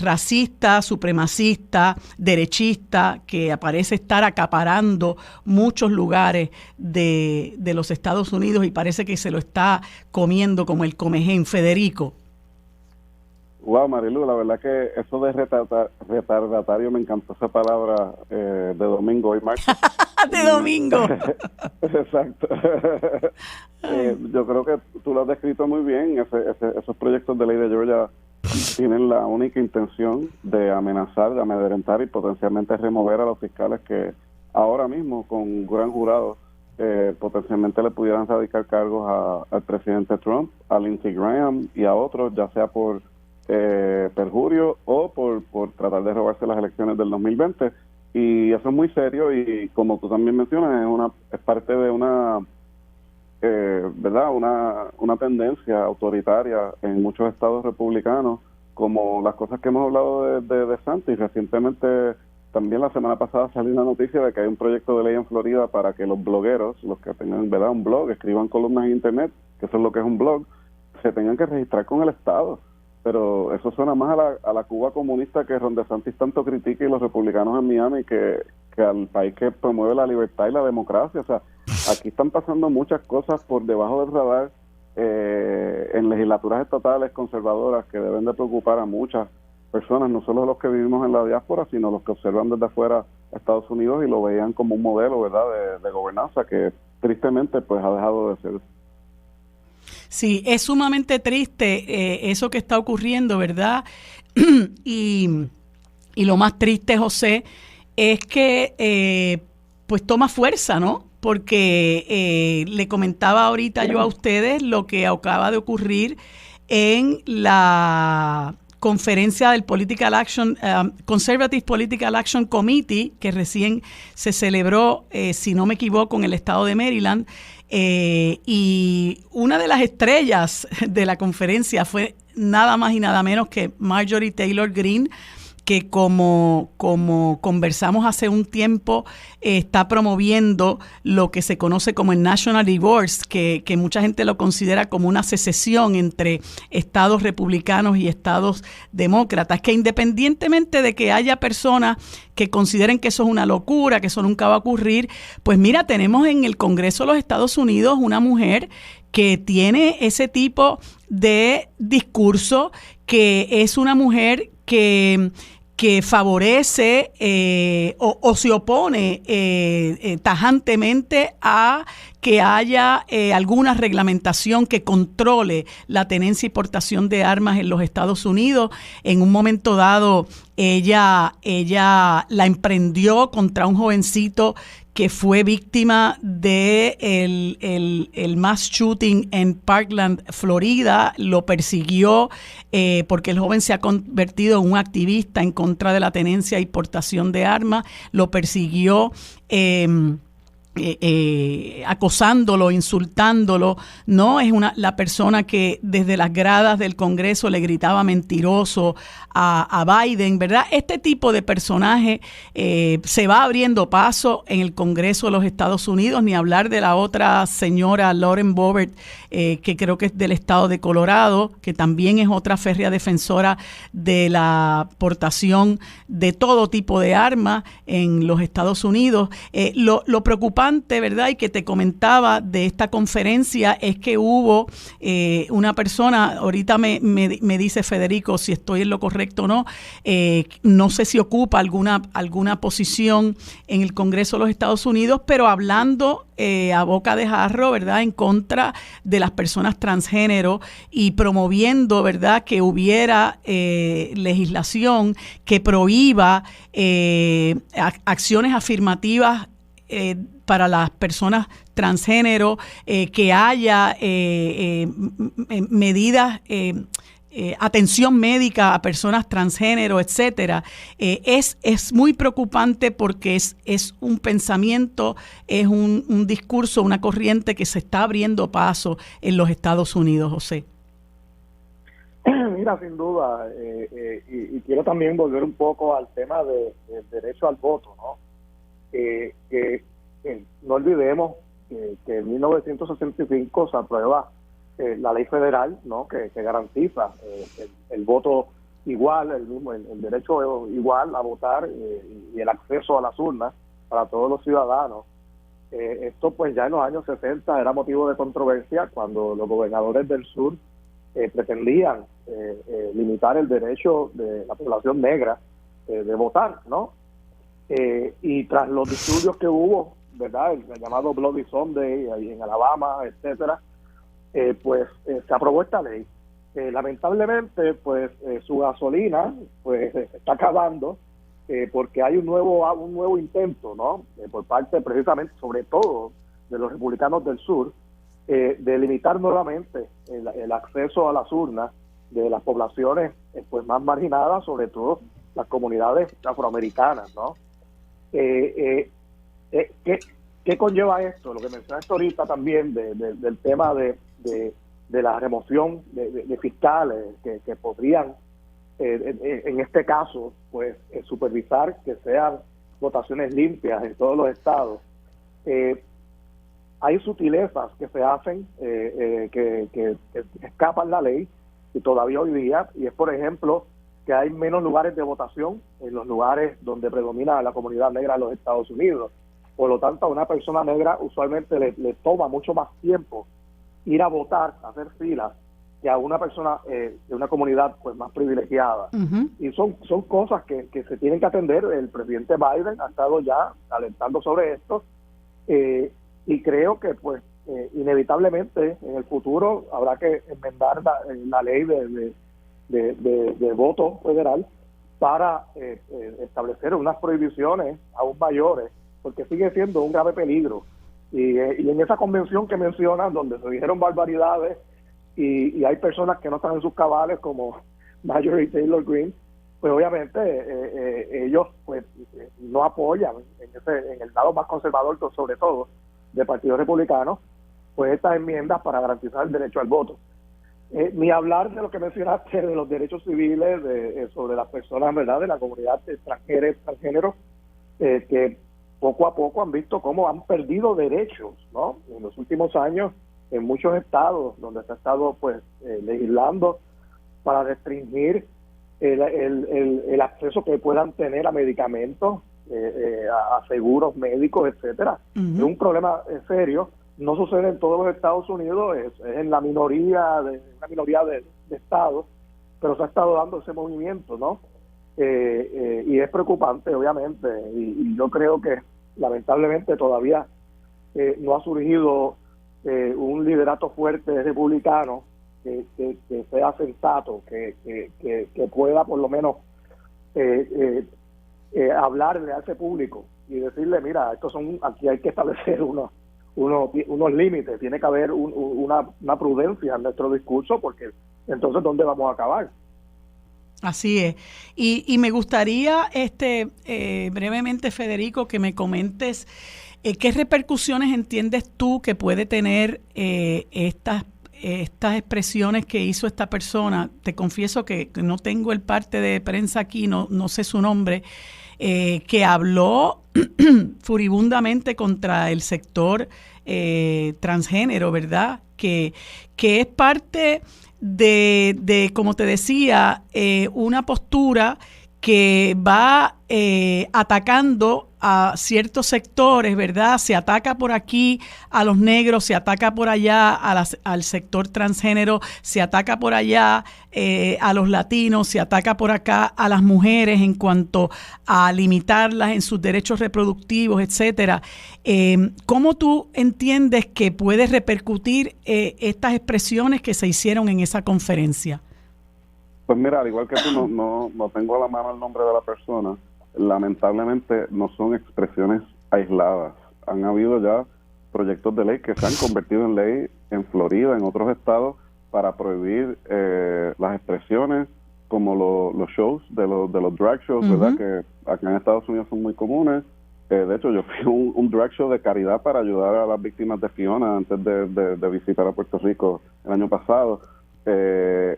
racista, supremacista, derechista, que parece estar acaparando muchos lugares de los Estados Unidos y parece que se lo está comiendo como el comején. Federico. Wow, Marilu, la verdad que eso de retardatario me encantó esa palabra de domingo y martes. De domingo. Exacto. Yo creo que tú lo has descrito muy bien. Esos proyectos de ley de Georgia tienen la única intención de amenazar, de amedrentar y potencialmente remover a los fiscales que ahora mismo, con un gran jurado, potencialmente le pudieran radicar cargos al presidente Trump, a Lindsey Graham y a otros, ya sea por perjurio o por tratar de robarse las elecciones del 2020. Y eso es muy serio y, como tú también mencionas, es parte de una verdad, una tendencia autoritaria en muchos estados republicanos, como las cosas que hemos hablado de DeSantis. Recientemente, también la semana pasada salió una noticia de que hay un proyecto de ley en Florida para que los blogueros, los que tengan, ¿verdad?, un blog, escriban columnas en internet, que eso es lo que es un blog, se tengan que registrar con el estado. Pero eso suena más a la Cuba comunista que Ron DeSantis tanto critica, y los republicanos en Miami, que al país que promueve la libertad y la democracia. O sea, aquí están pasando muchas cosas por debajo del radar en legislaturas estatales conservadoras que deben de preocupar a muchas personas, no solo los que vivimos en la diáspora, sino los que observan desde afuera a Estados Unidos y lo veían como un modelo, ¿verdad?, de gobernanza que tristemente pues ha dejado de ser. Sí, es sumamente triste eso que está ocurriendo, ¿verdad? Y lo más triste, José, es que pues toma fuerza, ¿no? Porque le comentaba ahorita yo a ustedes lo que acaba de ocurrir en la conferencia del Conservative Political Action Committee, que recién se celebró, si no me equivoco, en el estado de Maryland. Y una de las estrellas de la conferencia fue nada más y nada menos que Marjorie Taylor Greene, que como conversamos hace un tiempo, está promoviendo lo que se conoce como el National Divorce, que mucha gente lo considera como una secesión entre estados republicanos y estados demócratas, que independientemente de que haya personas que consideren que eso es una locura, que eso nunca va a ocurrir, pues mira, tenemos en el Congreso de los Estados Unidos una mujer que tiene ese tipo de discurso, que es una mujer que favorece o se opone tajantemente a que haya alguna reglamentación que controle la tenencia y portación de armas en los Estados Unidos. En un momento dado, ella la emprendió contra un jovencito que fue víctima de el mass shooting en Parkland, Florida. Lo persiguió porque el joven se ha convertido en un activista en contra de la tenencia y portación de armas. Lo persiguió acosándolo, insultándolo, ¿no? Es la persona que desde las gradas del Congreso le gritaba mentiroso a Biden, ¿verdad? Este tipo de personaje se va abriendo paso en el Congreso de los Estados Unidos, ni hablar de la otra señora Lauren Boebert, que creo que es del estado de Colorado, que también es otra férrea defensora de la portación de todo tipo de armas en los Estados Unidos. Lo preocupante, ¿verdad? Y que te comentaba de esta conferencia es que hubo una persona, ahorita me dice Federico si estoy en lo correcto o no, no sé si ocupa alguna posición en el Congreso de los Estados Unidos, pero hablando a boca de jarro, ¿verdad?, en contra de las personas transgénero y promoviendo, ¿verdad?, que hubiera legislación que prohíba acciones afirmativas para las personas transgénero, que haya medidas, atención médica a personas transgénero, etcétera. Es muy preocupante porque es un pensamiento, es un discurso, una corriente que se está abriendo paso en los Estados Unidos, José. Mira, sin duda, y quiero también volver un poco al tema del derecho al voto, ¿no? No olvidemos que en 1965 se aprueba la ley federal, ¿no?, que garantiza el voto igual, el derecho igual a votar y el acceso a las urnas para todos los ciudadanos. Esto pues ya en los años 60 era motivo de controversia cuando los gobernadores del sur pretendían limitar el derecho de la población negra de votar, ¿no? Y tras los disturbios que hubo, ¿verdad?, el llamado Bloody Sunday ahí en Alabama, etcétera, pues se aprobó esta ley. Lamentablemente, pues su gasolina pues se está acabando porque hay un nuevo intento, ¿no?, por parte precisamente, sobre todo, de los republicanos del sur, de limitar nuevamente el acceso a las urnas de las poblaciones pues más marginadas, sobre todo las comunidades afroamericanas, ¿no? ¿Qué conlleva esto? Lo que mencionaste ahorita también del tema de la remoción de fiscales que podrían, en este caso, pues supervisar que sean votaciones limpias en todos los estados. Hay sutilezas que se hacen que escapan la ley y todavía hoy día, y es, por ejemplo, que hay menos lugares de votación en los lugares donde predomina la comunidad negra de los Estados Unidos. Por lo tanto, a una persona negra usualmente le toma mucho más tiempo ir a votar, a hacer filas, que a una persona de una comunidad pues más privilegiada. Uh-huh. Y son cosas que se tienen que atender. El presidente Biden ha estado ya alentando sobre esto, y creo que pues inevitablemente en el futuro habrá que enmendar la ley de voto federal para establecer unas prohibiciones aún mayores, porque sigue siendo un grave peligro. Y en esa convención que mencionan, donde se dijeron barbaridades y hay personas que no están en sus cabales, como Marjorie Taylor Greene, pues obviamente ellos pues no apoyan en el lado más conservador, sobre todo del Partido Republicano, pues estas enmiendas para garantizar el derecho al voto. Ni hablar de lo que mencionaste de los derechos civiles sobre las personas, ¿verdad?, de la comunidad transgénero, que poco a poco han visto cómo han perdido derechos, ¿no?, en los últimos años en muchos estados donde se ha estado pues legislando para restringir el acceso que puedan tener a medicamentos, a seguros médicos, etcétera. Uh-huh. Es un problema serio. No sucede en todos los Estados Unidos, es en una minoría de estados, pero se ha estado dando ese movimiento, ¿no? Y es preocupante, obviamente, y yo creo que lamentablemente todavía no ha surgido un liderato fuerte republicano que sea sensato, que pueda por lo menos hablarle a ese público y decirle, mira, aquí hay que establecer unos límites, tiene que haber una prudencia en nuestro discurso, porque entonces ¿dónde vamos a acabar? Así es. Y me gustaría brevemente, Federico, que me comentes ¿Qué repercusiones entiendes tú que puede tener estas expresiones que hizo esta persona? Te confieso que no tengo el parte de prensa aquí, no sé su nombre, que habló furibundamente contra el sector transgénero, ¿verdad? Que es parte de, como te decía, una postura que va atacando a ciertos sectores, ¿verdad? Se ataca por aquí a los negros, se ataca por allá al sector transgénero, se ataca por allá a los latinos, se ataca por acá a las mujeres en cuanto a limitarlas en sus derechos reproductivos, etcétera. ¿Cómo tú entiendes que puede repercutir estas expresiones que se hicieron en esa conferencia? Pues mira, al igual que tú, no tengo a la mano el nombre de la persona. Lamentablemente no son expresiones aisladas. Han habido ya proyectos de ley que se han convertido en ley en Florida, en otros estados, para prohibir las expresiones como los shows de los drag shows, ¿verdad? Que acá en Estados Unidos son muy comunes. De hecho, yo fui a un drag show de caridad para ayudar a las víctimas de Fiona antes de visitar a Puerto Rico el año pasado.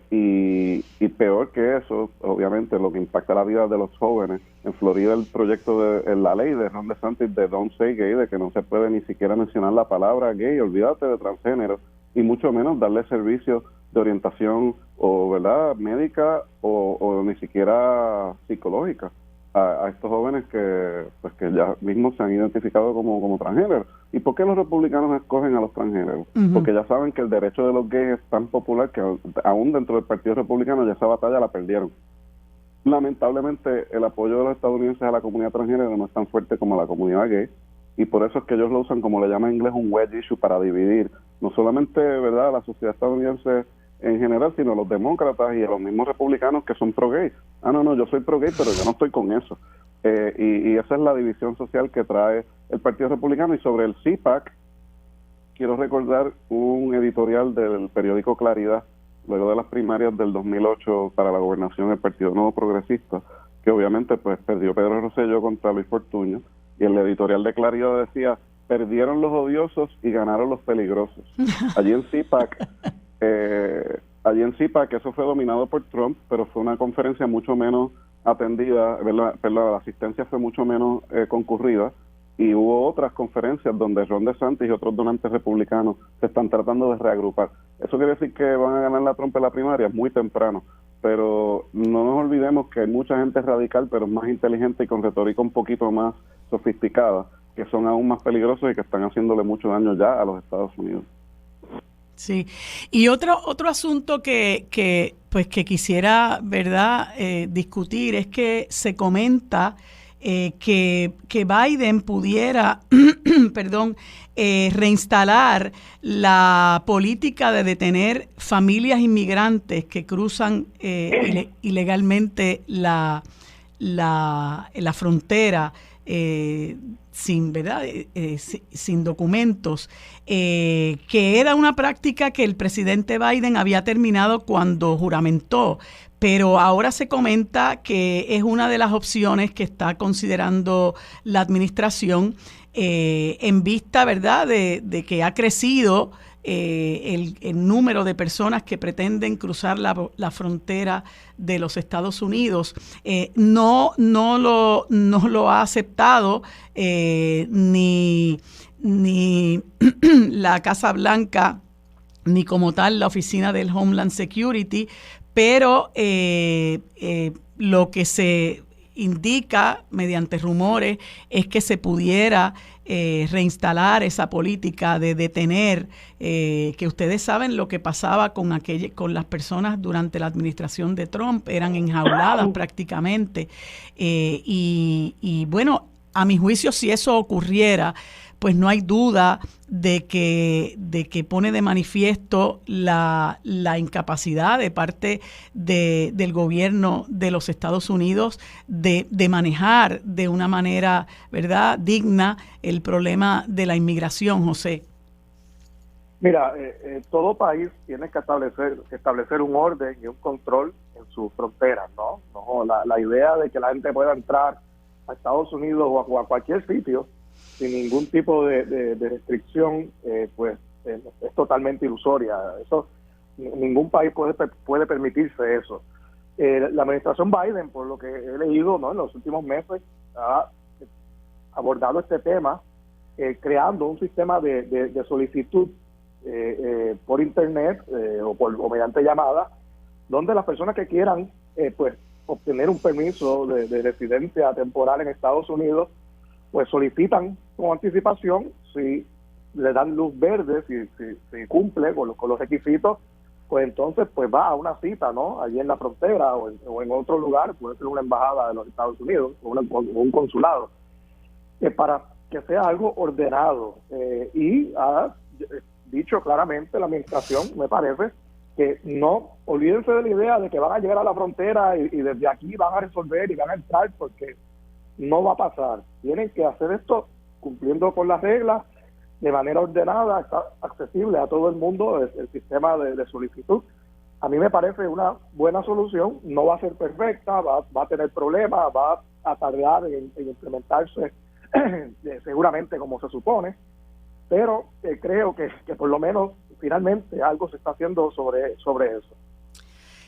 Y peor que eso, obviamente, lo que impacta la vida de los jóvenes. En Florida, el proyecto de la ley de Ron DeSantis de Don't Say Gay, de que no se puede ni siquiera mencionar la palabra gay, olvídate de transgénero, y mucho menos darle servicios de orientación o verdad médica o ni siquiera psicológica a estos jóvenes que ya mismos se han identificado como transgéneros. ¿Y por qué los republicanos escogen a los transgéneros? Porque ya saben que el derecho de los gays es tan popular que aún dentro del Partido Republicano ya esa batalla la perdieron. Lamentablemente el apoyo de los estadounidenses a la comunidad transgénero no es tan fuerte como a la comunidad gay, y por eso es que ellos lo usan, como le llaman en inglés, un wedge issue, para dividir no solamente, ¿verdad?, a la sociedad estadounidense en general, sino a los demócratas y a los mismos republicanos que son pro-gay. No, yo soy pro-gay, pero yo no estoy con eso. Y esa es la división social que trae el Partido Republicano. Y sobre el CPAC, quiero recordar un editorial del periódico Claridad, luego de las primarias del 2008 para la gobernación del Partido Nuevo Progresista, que obviamente pues perdió Pedro Rosselló contra Luis Fortuño, y el editorial de Claridad decía: perdieron los odiosos y ganaron los peligrosos. Allí en CPAC, eso fue dominado por Trump, pero fue una conferencia mucho menos atendida, la asistencia fue mucho menos concurrida, y hubo otras conferencias donde Ron DeSantis y otros donantes republicanos se están tratando de reagrupar. ¿Eso quiere decir que van a ganar la Trump en la primaria? Muy temprano, pero no nos olvidemos que hay mucha gente radical, pero más inteligente y con retórica un poquito más sofisticada, que son aún más peligrosos y que están haciéndole mucho daño ya a los Estados Unidos. Sí, y otro asunto que quisiera, ¿verdad?, discutir es que se comenta que Biden pudiera reinstalar la política de detener familias inmigrantes que cruzan ilegalmente la frontera sin documentos, que era una práctica que el presidente Biden había terminado cuando juramentó, pero ahora se comenta que es una de las opciones que está considerando la administración en vista, ¿verdad?, de que ha crecido el número de personas que pretenden cruzar la frontera de los Estados Unidos. No lo ha aceptado ni la Casa Blanca ni como tal la oficina del Homeland Security, pero lo que se indica mediante rumores es que se pudiera reinstalar esa política de detener, que ustedes saben lo que pasaba con las personas durante la administración de Trump, eran enjauladas prácticamente, y bueno, a mi juicio, si eso ocurriera, pues no hay duda de que pone de manifiesto la incapacidad de parte del gobierno de los Estados Unidos de manejar de una manera, ¿verdad?, digna el problema de la inmigración, José. Mira, todo país tiene que establecer un orden y un control en sus fronteras, ¿no? La idea de que la gente pueda entrar a Estados Unidos o a cualquier sitio sin ningún tipo de restricción, pues es totalmente ilusoria. Eso, ningún país puede permitirse eso. La administración Biden, por lo que he leído, ¿no?, en los últimos meses, ha abordado este tema creando un sistema de solicitud por internet o mediante llamada, donde las personas que quieran pues obtener un permiso de residencia temporal en Estados Unidos, pues solicitan con anticipación. Si le dan luz verde, si cumple con los requisitos, pues entonces pues va a una cita, ¿no?, allí en la frontera o en otro lugar, puede ser una embajada de los Estados Unidos o un consulado, para que sea algo ordenado. Y ha dicho claramente la administración, me parece, que no olvídense de la idea de que van a llegar a la frontera y desde aquí van a resolver y van a entrar, porque no va a pasar. Tienen que hacer esto cumpliendo con las reglas, de manera ordenada, accesible a todo el mundo, el sistema de solicitud. A mí me parece una buena solución. No va a ser perfecta, va a tener problemas, va a tardar en implementarse seguramente como se supone, pero creo que por lo menos finalmente algo se está haciendo sobre eso.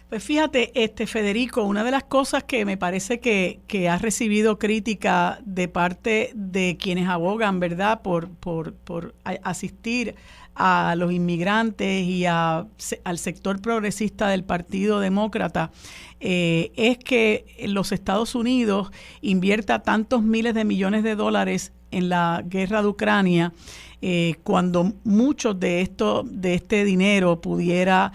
Pues fíjate, Federico, una de las cosas que me parece que ha recibido crítica de parte de quienes abogan, ¿verdad?, por asistir a los inmigrantes y al sector progresista del Partido Demócrata, es que los Estados Unidos invierta tantos miles de millones de dólares en la guerra de Ucrania, cuando muchos de este dinero pudiera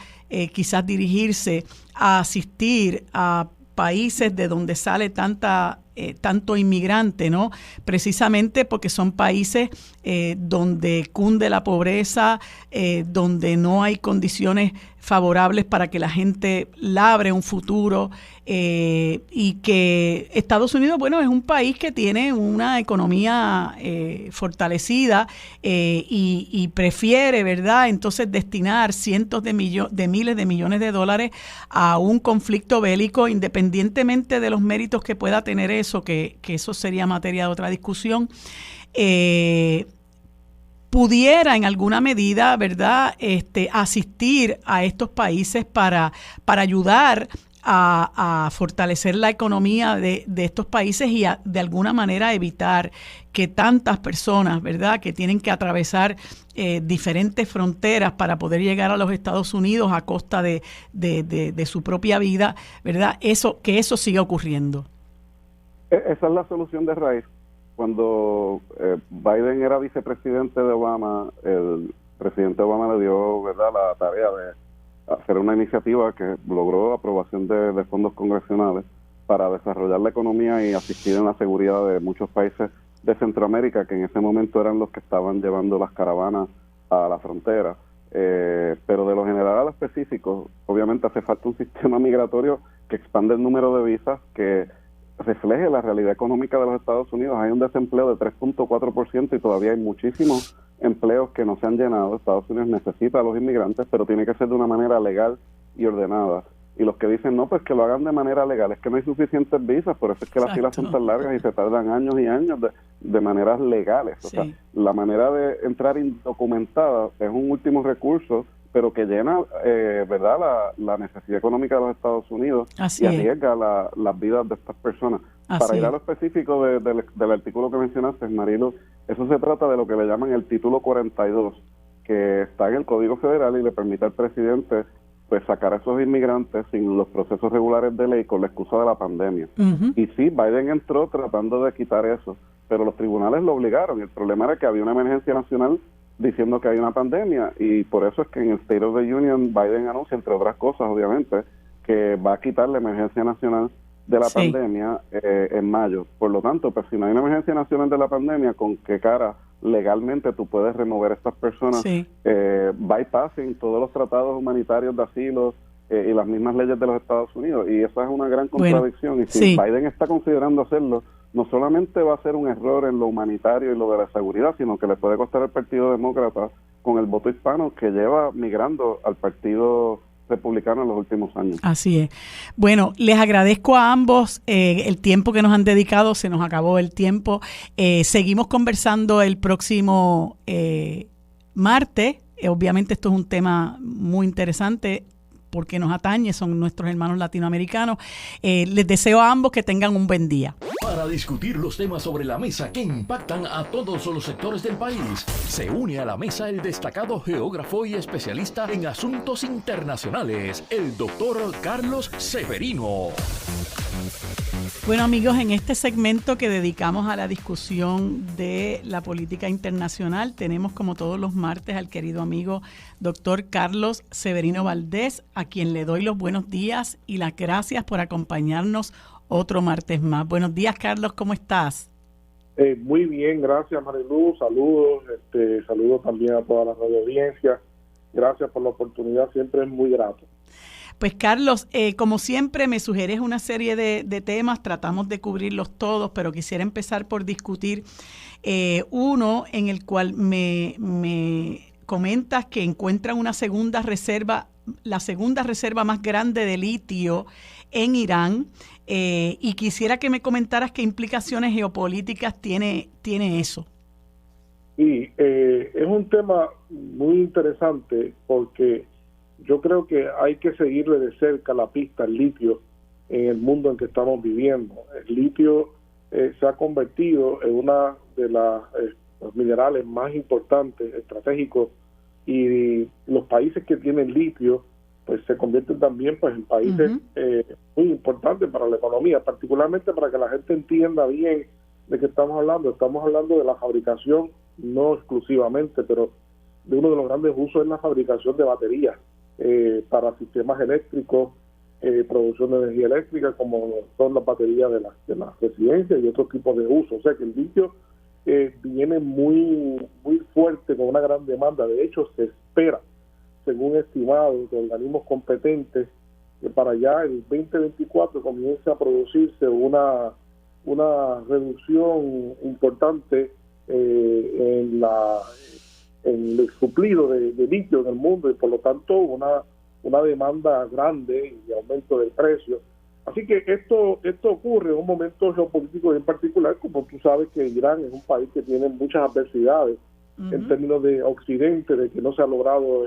quizás dirigirse a asistir a países de donde sale tanto inmigrante, ¿no? Precisamente porque son países donde cunde la pobreza, donde no hay condiciones favorables para que la gente labre un futuro, y que Estados Unidos, bueno, es un país que tiene una economía fortalecida, y prefiere, ¿verdad?, entonces destinar cientos de miles de millones de dólares a un conflicto bélico, independientemente de los méritos que pueda tener eso, que eso sería materia de otra discusión. Pudiera en alguna medida, ¿verdad?, asistir a estos países para ayudar a fortalecer la economía de estos países y de alguna manera evitar que tantas personas, ¿verdad?, que tienen que atravesar diferentes fronteras para poder llegar a los Estados Unidos a costa de su propia vida, ¿verdad?, que eso siga ocurriendo. Esa es la solución de raíz. Cuando Biden era vicepresidente de Obama, el presidente Obama le dio, ¿verdad?, la tarea de hacer una iniciativa que logró aprobación de fondos congresionales para desarrollar la economía y asistir en la seguridad de muchos países de Centroamérica, que en ese momento eran los que estaban llevando las caravanas a la frontera. Pero de lo general a lo específico, obviamente hace falta un sistema migratorio que expande el número de visas, que refleje la realidad económica de los Estados Unidos. Hay un desempleo de 3.4% y todavía hay muchísimos empleos que no se han llenado. Estados Unidos necesita a los inmigrantes, pero tiene que ser de una manera legal y ordenada. Y los que dicen, no, pues que lo hagan de manera legal, es que no hay suficientes visas, por eso es que las filas son tan largas y se tardan años y años de maneras legales. O sea, la manera de entrar indocumentada es un último recurso, pero que llena, ¿verdad?, la necesidad económica de los Estados Unidos. Así y arriesga las vidas de estas personas. Para ir a lo específico del artículo que mencionaste, Marilu, eso se trata de lo que le llaman el título 42, que está en el Código Federal y le permite al presidente pues sacar a esos inmigrantes sin los procesos regulares de ley con la excusa de la pandemia. Y sí, Biden entró tratando de quitar eso, pero los tribunales lo obligaron. El problema era que había una emergencia nacional diciendo que hay una pandemia, y por eso es que en el State of the Union Biden anuncia, entre otras cosas, obviamente, que va a quitar la emergencia nacional de la pandemia en mayo. Por lo tanto, pues si no hay una emergencia nacional de la pandemia, ¿con qué cara legalmente tú puedes remover a estas personas? Bypassing todos los tratados humanitarios de asilo y las mismas leyes de los Estados Unidos, y eso es una gran contradicción. Y si Biden está considerando hacerlo, no solamente va a ser un error en lo humanitario y lo de la seguridad, sino que le puede costar al Partido Demócrata con el voto hispano que lleva migrando al Partido republicana en los últimos años. Así es. Bueno, les agradezco a ambos el tiempo que nos han dedicado, se nos acabó el tiempo. Seguimos conversando el próximo martes. Obviamente esto es un tema muy interesante porque nos atañe, son nuestros hermanos latinoamericanos. Les deseo a ambos que tengan un buen día. Para discutir los temas sobre la mesa que impactan a todos los sectores del país, se une a la mesa el destacado geógrafo y especialista en asuntos internacionales, el doctor Carlos Severino. Bueno, amigos, en este segmento que dedicamos a la discusión de la política internacional, tenemos como todos los martes al querido amigo doctor Carlos Severino Valdés, a quien le doy los buenos días y las gracias por acompañarnos otro martes más. Buenos días, Carlos, ¿cómo estás? Muy bien, gracias, Marilu. Saludos, saludos también a toda la radio audiencia. Gracias por la oportunidad, siempre es muy grato. Pues Carlos, como siempre me sugieres una serie de temas, tratamos de cubrirlos todos, pero quisiera empezar por discutir uno en el cual me comentas que encuentran una segunda reserva, la segunda reserva más grande de litio en Irán, y quisiera que me comentaras qué implicaciones geopolíticas tiene eso. Sí, es un tema muy interesante porque yo creo que hay que seguirle de cerca la pista al litio en el mundo en que estamos viviendo. El litio se ha convertido en una de los minerales más importantes, estratégicos, y los países que tienen litio pues se convierten también pues en países muy importantes para la economía, particularmente para que la gente entienda bien de qué estamos hablando. Estamos hablando de la fabricación, no exclusivamente, pero de uno de los grandes usos es la fabricación de baterías para sistemas eléctricos, producción de energía eléctrica, como son las baterías de las residencias y otros tipos de usos. O sea que el litio viene muy fuerte, con una gran demanda. De hecho, se espera, según estimados de organismos competentes, que para allá el 2024 comience a producirse una reducción importante en el suplido de litio en el mundo, y por lo tanto una demanda grande y aumento del precio. Así que esto ocurre en un momento geopolítico en particular. Como tú sabes, que Irán es un país que tiene muchas adversidades en términos de Occidente, de que no se ha logrado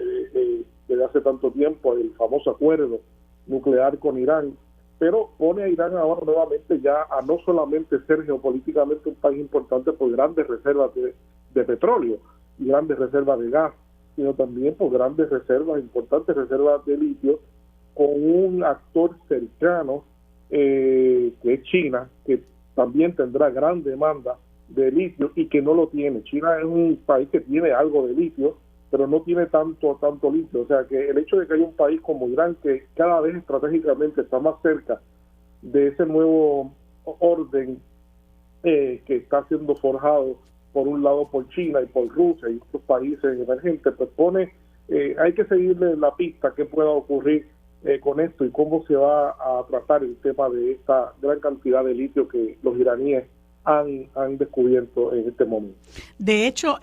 desde hace tanto tiempo el famoso acuerdo nuclear con Irán, pero pone a Irán ahora nuevamente ya a no solamente ser geopolíticamente un país importante por grandes reservas de petróleo y grandes reservas de gas, sino también por grandes reservas, importantes reservas de litio, con un actor cercano que es China, que también tendrá gran demanda de litio y que no lo tiene. China es un país que tiene algo de litio, pero no tiene tanto litio. O sea que el hecho de que haya un país como Irán, que cada vez estratégicamente está más cerca de ese nuevo orden que está siendo forjado por un lado por China y por Rusia y otros países emergentes, pues hay que seguirle la pista qué pueda ocurrir con esto y cómo se va a tratar el tema de esta gran cantidad de litio que los iraníes han descubierto en este momento. De hecho,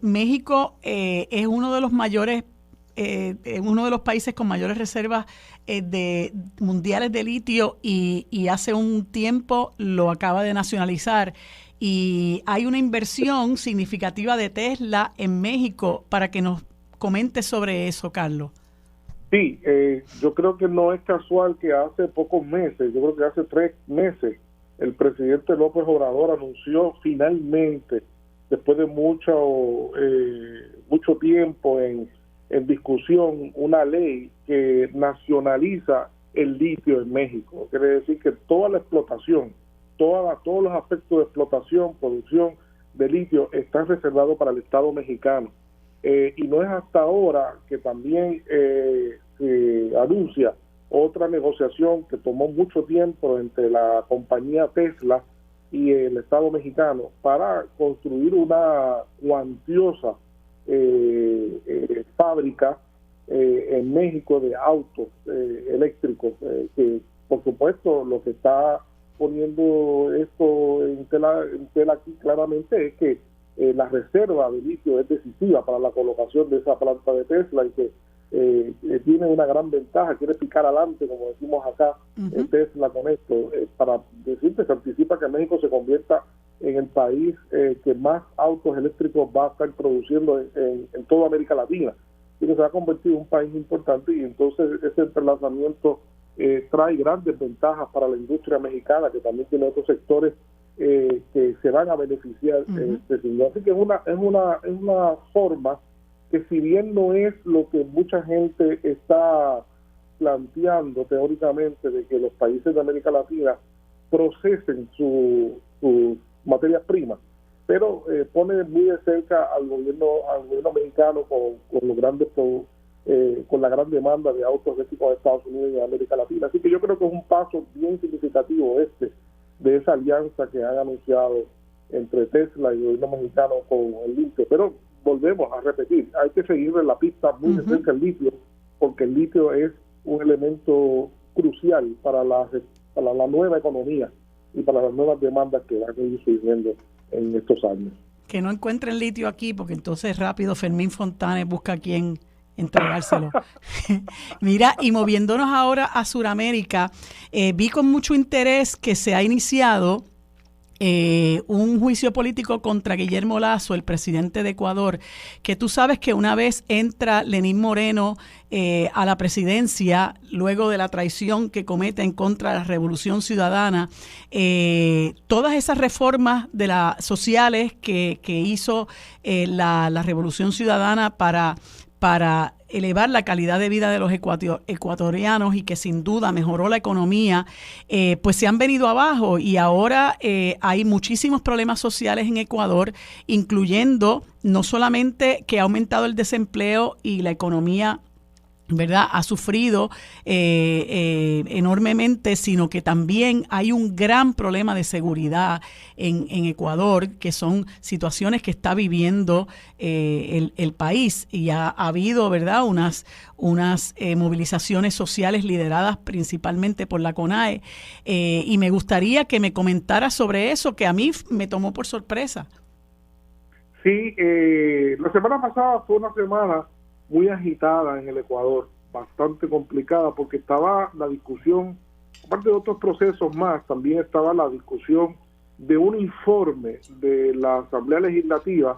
México es uno de los mayores, uno de los países con mayores reservas mundiales de litio, y hace un tiempo lo acaba de nacionalizar. Y hay una inversión significativa de Tesla en México, para que nos comentes sobre eso, Carlos. Sí, yo creo que no es casual que hace pocos meses, yo creo que hace 3 meses, el presidente López Obrador anunció finalmente, después de mucho tiempo en discusión, una ley que nacionaliza el litio en México. Quiere decir que toda la explotación, todos los aspectos de explotación, producción de litio están reservados para el Estado mexicano. Y no es hasta ahora que también se anuncia otra negociación que tomó mucho tiempo entre la compañía Tesla y el Estado mexicano para construir una cuantiosa fábrica en México de autos eléctricos, que por supuesto lo que está poniendo esto en tela aquí claramente es que la reserva de litio es decisiva para la colocación de esa planta de Tesla, y que tiene una gran ventaja, quiere picar adelante, como decimos acá, Tesla con esto, para decirte, se anticipa que México se convierta en el país que más autos eléctricos va a estar produciendo en toda América Latina, y que se va a convertir en un país importante, y entonces ese entrelazamiento trae grandes ventajas para la industria mexicana, que también tiene otros sectores que se van a beneficiar. Así que es una forma que, si bien no es lo que mucha gente está planteando teóricamente, de que los países de América Latina procesen sus materias primas, pero pone muy de cerca al gobierno mexicano con los grandes con la gran demanda de autos eléctricos de Estados Unidos y de América Latina. Así que yo creo que es un paso bien significativo de esa alianza que han anunciado entre Tesla y el gobierno mexicano con el litio. Pero volvemos a repetir, hay que seguirle la pista muy de cerca al litio, porque el litio es un elemento crucial para la nueva economía y para las nuevas demandas que van a ir surgiendo en estos años. Que no encuentren litio aquí, porque entonces rápido Fermín Fontanes busca a quién entregárselo. Mira, y moviéndonos ahora a Sudamérica, vi con mucho interés que se ha iniciado un juicio político contra Guillermo Lasso, el presidente de Ecuador, que tú sabes que una vez entra Lenín Moreno a la presidencia, luego de la traición que comete en contra de la Revolución Ciudadana, todas esas reformas sociales que hizo la Revolución Ciudadana para elevar la calidad de vida de los ecuatorianos, y que sin duda mejoró la economía, pues se han venido abajo, y ahora hay muchísimos problemas sociales en Ecuador, incluyendo no solamente que ha aumentado el desempleo y la economía, ¿verdad?, ha sufrido enormemente, sino que también hay un gran problema de seguridad en Ecuador, que son situaciones que está viviendo el país, y ha habido, ¿verdad?, unas movilizaciones sociales lideradas principalmente por la CONAE, y me gustaría que me comentara sobre eso, que a mí me tomó por sorpresa. Sí, la semana pasada fue una semana muy agitada en el Ecuador, bastante complicada, porque estaba la discusión, aparte de otros procesos más, también estaba la discusión de un informe de la Asamblea Legislativa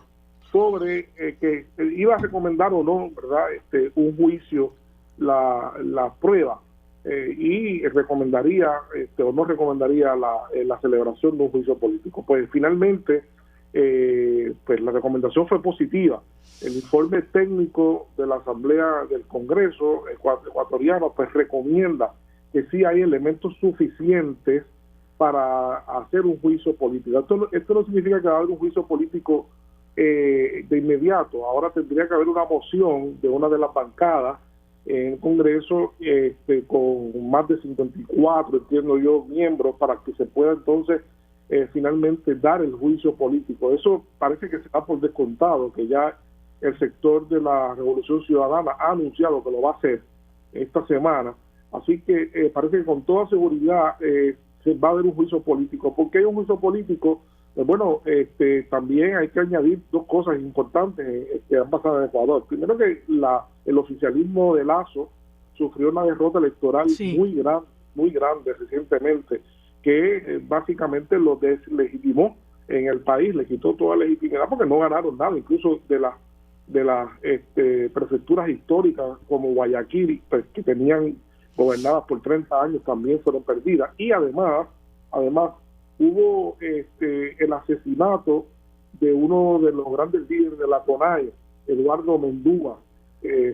sobre que iba a recomendar o no, ¿verdad?, un juicio, la prueba, y recomendaría o no recomendaría la celebración de un juicio político. Pues finalmente pues la recomendación fue positiva. El informe técnico de la Asamblea del Congreso ecuatoriano pues recomienda que sí hay elementos suficientes para hacer un juicio político. Esto no significa que va a haber un juicio político de inmediato. Ahora tendría que haber una moción de una de las bancadas en el Congreso con más de 54, entiendo yo, miembros, para que se pueda entonces finalmente dar el juicio político. Eso parece que se da por descontado, que ya el sector de la Revolución Ciudadana ha anunciado que lo va a hacer esta semana. Así que parece que con toda seguridad se va a dar un juicio político. ¿Por qué hay un juicio político? Pues bueno, también hay que añadir dos cosas importantes que han pasado en Ecuador. Primero, que el oficialismo de Lasso sufrió una derrota electoral muy grande recientemente, que básicamente lo deslegitimó en el país, le quitó toda legitimidad, porque no ganaron nada, incluso de las prefecturas históricas como Guayaquil, pues, que tenían gobernadas por 30 años, también fueron perdidas. Y además hubo el asesinato de uno de los grandes líderes de la CONAE, Eduardo Mendúa,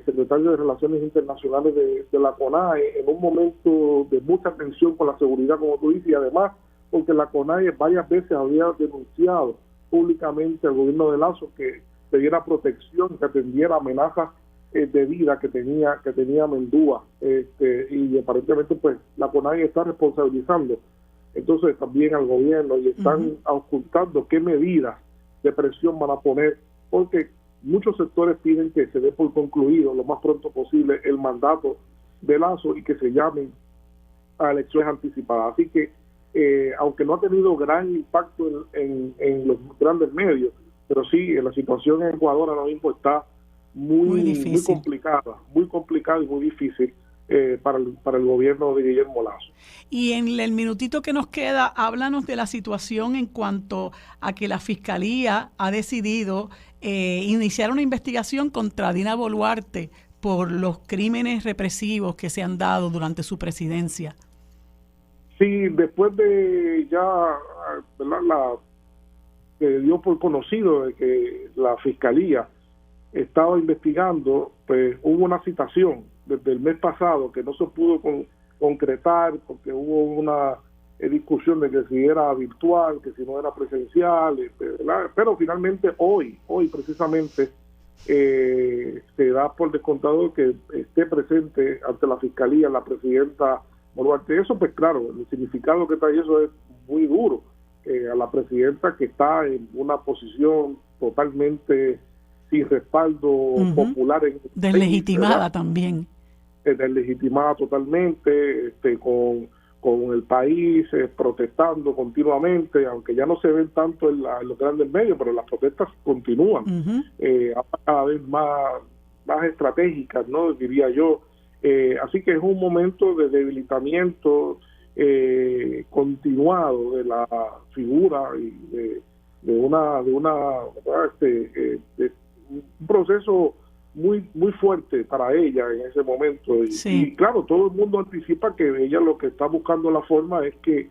secretario de Relaciones Internacionales de la CONAE, en un momento de mucha tensión con la seguridad, como tú dices, y además porque la CONAE varias veces había denunciado públicamente al gobierno de Lasso que le diera protección, que atendiera amenazas de vida que tenía Mendúa, y aparentemente pues la CONAE está responsabilizando entonces también al gobierno, y están ocultando qué medidas de presión van a poner, porque muchos sectores piden que se dé por concluido lo más pronto posible el mandato de Lasso y que se llamen a elecciones anticipadas. Así que aunque no ha tenido gran impacto en los grandes medios, pero sí, la situación en Ecuador ahora mismo está muy complicada y muy difícil para el gobierno de Guillermo Lasso. Y en el minutito que nos queda, háblanos de la situación en cuanto a que la Fiscalía ha decidido iniciar una investigación contra Dina Boluarte por los crímenes represivos que se han dado durante su presidencia. Sí, después de ya, ¿verdad?, que dio por conocido de que la Fiscalía estaba investigando, pues hubo una citación desde el mes pasado que no se pudo concretar porque hubo una discusión de que si era virtual, que si no era presencial, ¿verdad? Pero finalmente hoy precisamente se da por descontado que esté presente ante la Fiscalía la presidenta Boluarte. Eso, pues claro, el significado que trae eso es muy duro. A la presidenta que está en una posición totalmente sin respaldo popular. Deslegitimada país, también. Deslegitimada totalmente, con el país protestando continuamente, aunque ya no se ven tanto en los grandes medios, pero las protestas continúan, cada vez más estratégicas, ¿no?, diría yo. Así que es un momento de debilitamiento continuado de la figura y de un proceso muy fuerte para ella en ese momento. Y claro, todo el mundo anticipa que ella lo que está buscando la forma es que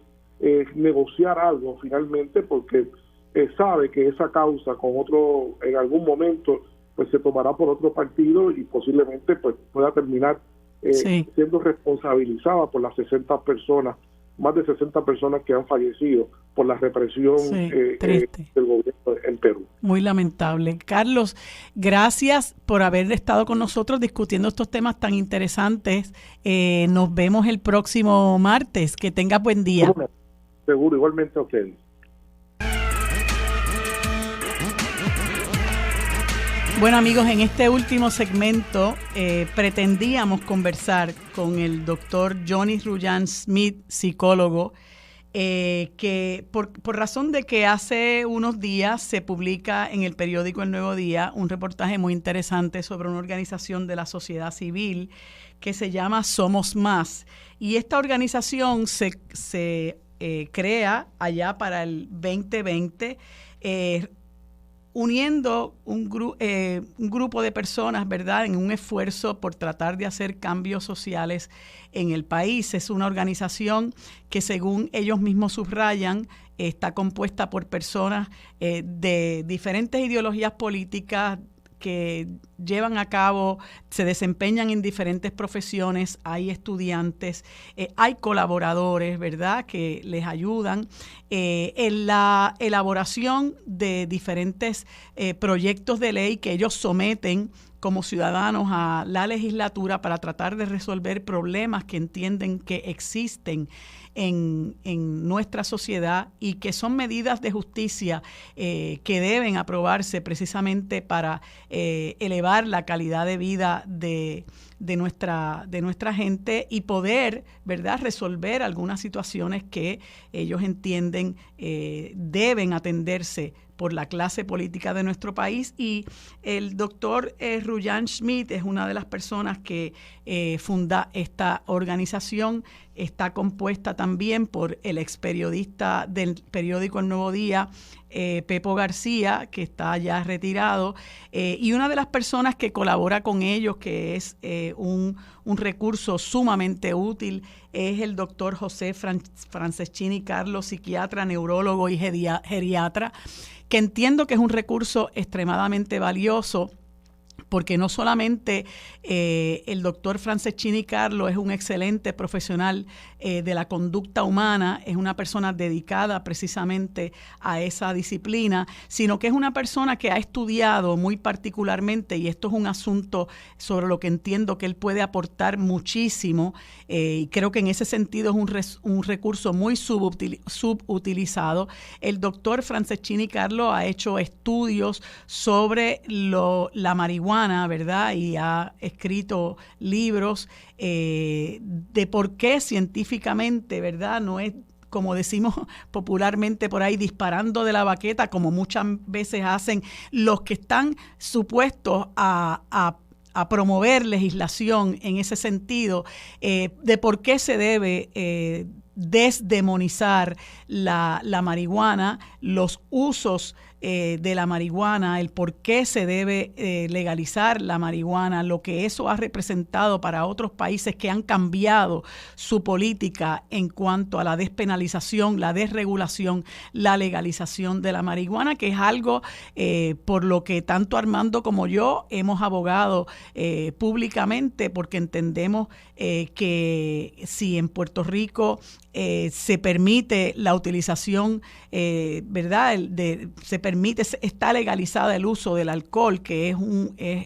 negociar algo finalmente, porque sabe que esa causa con otro, en algún momento, pues se tomará por otro partido y posiblemente pues pueda terminar siendo responsabilizada por las 60 personas, más de 60 personas que han fallecido por la represión del gobierno en Perú. Muy lamentable. Carlos, gracias por haber estado con nosotros discutiendo estos temas tan interesantes. Nos vemos el próximo martes. Que tengas buen día. Seguro, igualmente a ustedes. Bueno, amigos, en este último segmento pretendíamos conversar con el doctor Johnny Rullán Smith, psicólogo, que por razón de que hace unos días se publica en el periódico El Nuevo Día un reportaje muy interesante sobre una organización de la sociedad civil que se llama Somos Más. Y esta organización se crea allá para el 2020, uniendo un grupo de personas, ¿verdad?, en un esfuerzo por tratar de hacer cambios sociales en el país. Es una organización que, según ellos mismos subrayan, está compuesta por personas de diferentes ideologías políticas que llevan a cabo, se desempeñan en diferentes profesiones, hay estudiantes, hay colaboradores, ¿verdad?, que les ayudan en la elaboración de diferentes proyectos de ley que ellos someten como ciudadanos a la legislatura para tratar de resolver problemas que entienden que existen en nuestra sociedad y que son medidas de justicia que deben aprobarse precisamente para elevar la calidad de vida de nuestra gente y poder, ¿verdad?, resolver algunas situaciones que ellos entienden deben atenderse por la clase política de nuestro país. Y el doctor Rullán Smith es una de las personas que funda esta organización. Está compuesta también por el ex periodista del periódico El Nuevo Día, Pepo García, que está ya retirado, y una de las personas que colabora con ellos, que es un recurso sumamente útil, es el doctor José Franceschini Carlos, psiquiatra, neurólogo y geriatra, que entiendo que es un recurso extremadamente valioso, porque no solamente el doctor Franceschini Carlos es un excelente profesional de la conducta humana, es una persona dedicada precisamente a esa disciplina, sino que es una persona que ha estudiado muy particularmente, y esto es un asunto sobre lo que entiendo que él puede aportar muchísimo, y creo que en ese sentido es un recurso muy subutilizado. El doctor Franceschini Carlos ha hecho estudios sobre la marihuana, ¿verdad?, y ha escrito libros de por qué científicamente, ¿verdad?, no es como decimos popularmente por ahí, disparando de la baqueta, como muchas veces hacen los que están supuestos a promover legislación en ese sentido, de por qué se debe desdemonizar la marihuana, los usos de la marihuana, el por qué se debe legalizar la marihuana, lo que eso ha representado para otros países que han cambiado su política en cuanto a la despenalización, la desregulación, la legalización de la marihuana, que es algo por lo que tanto Armando como yo hemos abogado públicamente, porque entendemos que si en Puerto Rico se permite la utilización, ¿verdad? Está legalizada el uso del alcohol, que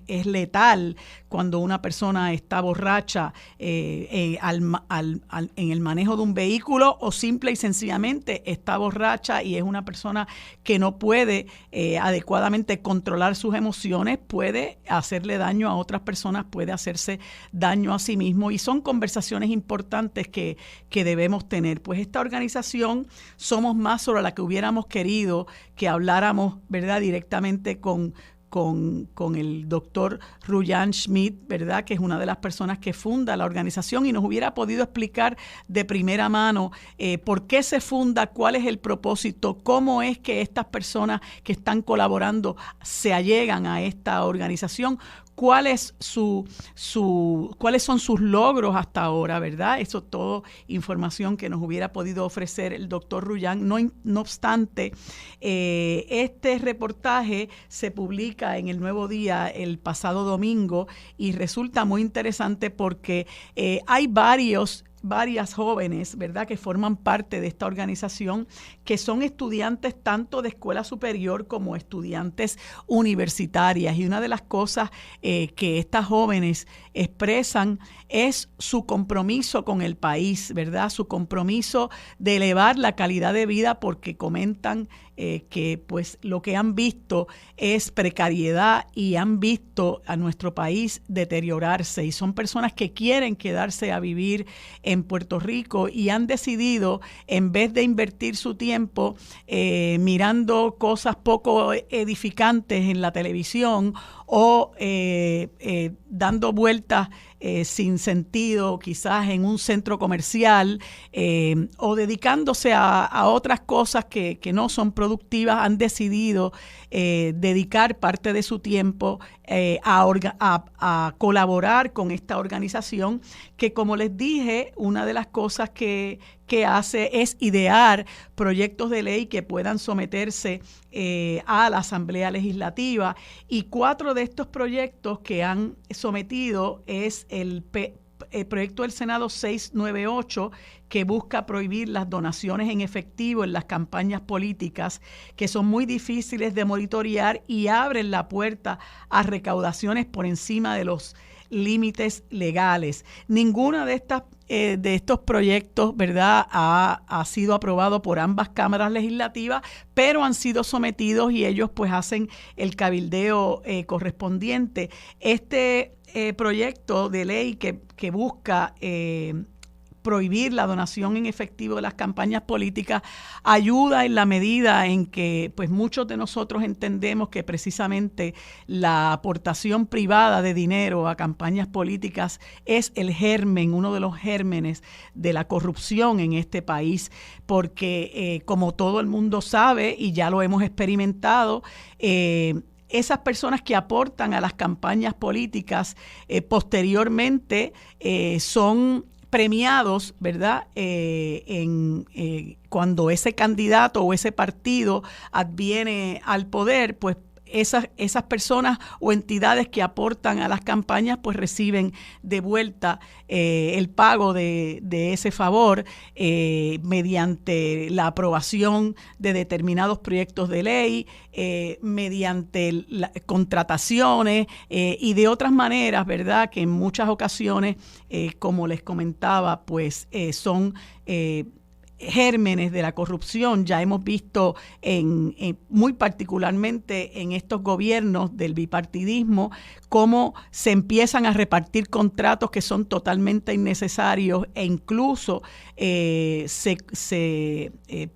es letal cuando una persona está borracha en el manejo de un vehículo, o simple y sencillamente está borracha y es una persona que no puede adecuadamente controlar sus emociones, puede hacerle daño a otras personas, puede hacerse daño a sí mismo, y son conversaciones importantes que debemos tener. Pues esta organización Somos Más, sobre la que hubiéramos querido que habláramos, ¿verdad?, directamente con el doctor Ruyan Schmidt, ¿verdad?, que es una de las personas que funda la organización, y nos hubiera podido explicar de primera mano por qué se funda, cuál es el propósito, cómo es que estas personas que están colaborando se allegan a esta organización, cuáles son sus logros hasta ahora, ¿verdad? Eso todo información que nos hubiera podido ofrecer el doctor Ruyan. No obstante, este reportaje se publica en El Nuevo Día el pasado domingo y resulta muy interesante porque hay varias jóvenes, ¿verdad?, que forman parte de esta organización, que son estudiantes tanto de escuela superior como estudiantes universitarias. Y una de las cosas que estas jóvenes expresan es su compromiso con el país, ¿verdad?, su compromiso de elevar la calidad de vida, porque comentan que pues lo que han visto es precariedad y han visto a nuestro país deteriorarse, y son personas que quieren quedarse a vivir en Puerto Rico y han decidido, en vez de invertir su tiempo mirando cosas poco edificantes en la televisión o dando vueltas sin sentido quizás en un centro comercial o dedicándose a otras cosas que no son productivas, han decidido dedicar parte de su tiempo a colaborar con esta organización, que, como les dije, una de las cosas que hace es idear proyectos de ley que puedan someterse a la Asamblea Legislativa, y 4 de estos proyectos que han sometido es el proyecto del Senado 698, que busca prohibir las donaciones en efectivo en las campañas políticas, que son muy difíciles de monitorear y abren la puerta a recaudaciones por encima de los límites legales. Ninguna de estos proyectos, ¿verdad?, ha sido aprobado por ambas cámaras legislativas, pero han sido sometidos y ellos pues hacen el cabildeo correspondiente. Este proyecto de ley que busca prohibir la donación en efectivo de las campañas políticas ayuda en la medida en que pues muchos de nosotros entendemos que precisamente la aportación privada de dinero a campañas políticas es el germen, uno de los gérmenes de la corrupción en este país, porque como todo el mundo sabe y ya lo hemos experimentado, esas personas que aportan a las campañas políticas posteriormente son premiados, ¿verdad?, cuando ese candidato o ese partido adviene al poder, pues esas personas o entidades que aportan a las campañas pues reciben de vuelta el pago de ese favor mediante la aprobación de determinados proyectos de ley, mediante contrataciones y de otras maneras, ¿verdad?, que en muchas ocasiones, como les comentaba, pues son gérmenes de la corrupción. Ya hemos visto muy particularmente en estos gobiernos del bipartidismo cómo se empiezan a repartir contratos que son totalmente innecesarios e incluso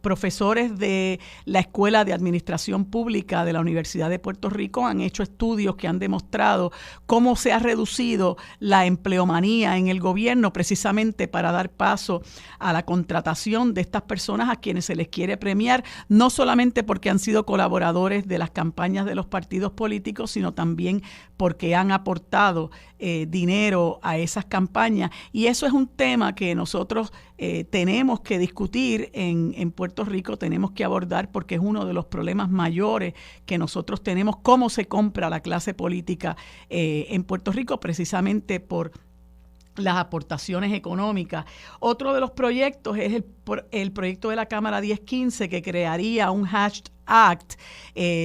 profesores de la Escuela de Administración Pública de la Universidad de Puerto Rico han hecho estudios que han demostrado cómo se ha reducido la empleomanía en el gobierno precisamente para dar paso a la contratación de estas personas a quienes se les quiere premiar, no solamente porque han sido colaboradores de las campañas de los partidos políticos, sino también porque han aportado dinero a esas campañas. Y eso es un tema que nosotros tenemos que discutir en Puerto Rico, tenemos que abordar porque es uno de los problemas mayores que nosotros tenemos, cómo se compra la clase política en Puerto Rico, precisamente por las aportaciones económicas. Otro de los proyectos es el proyecto de la Cámara 1015 que crearía un Hatch Act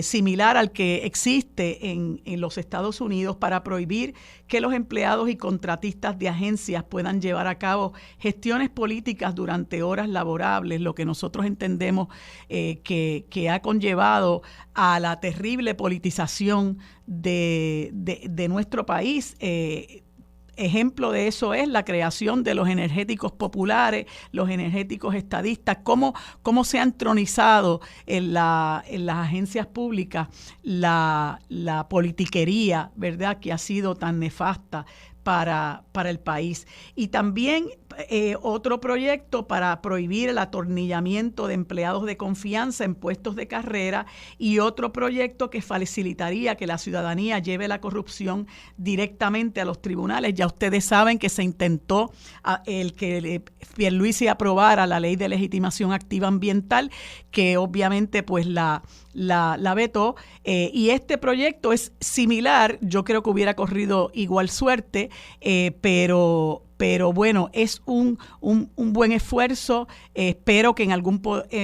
similar al que existe en los Estados Unidos para prohibir que los empleados y contratistas de agencias puedan llevar a cabo gestiones políticas durante horas laborables, lo que nosotros entendemos que ha conllevado a la terrible politización de nuestro país. Ejemplo de eso es la creación de los energéticos populares, los energéticos estadistas, cómo se ha entronizado en las agencias públicas la politiquería, ¿verdad?, que ha sido tan nefasta para el país. Y también otro proyecto para prohibir el atornillamiento de empleados de confianza en puestos de carrera y otro proyecto que facilitaría que la ciudadanía lleve la corrupción directamente a los tribunales. Ya ustedes saben que se intentó el que Pierluisi aprobara la ley de legitimación activa ambiental, que obviamente pues la vetó, y este proyecto es similar. Yo creo que hubiera corrido igual suerte, pero bueno, es un buen esfuerzo. Espero que en algún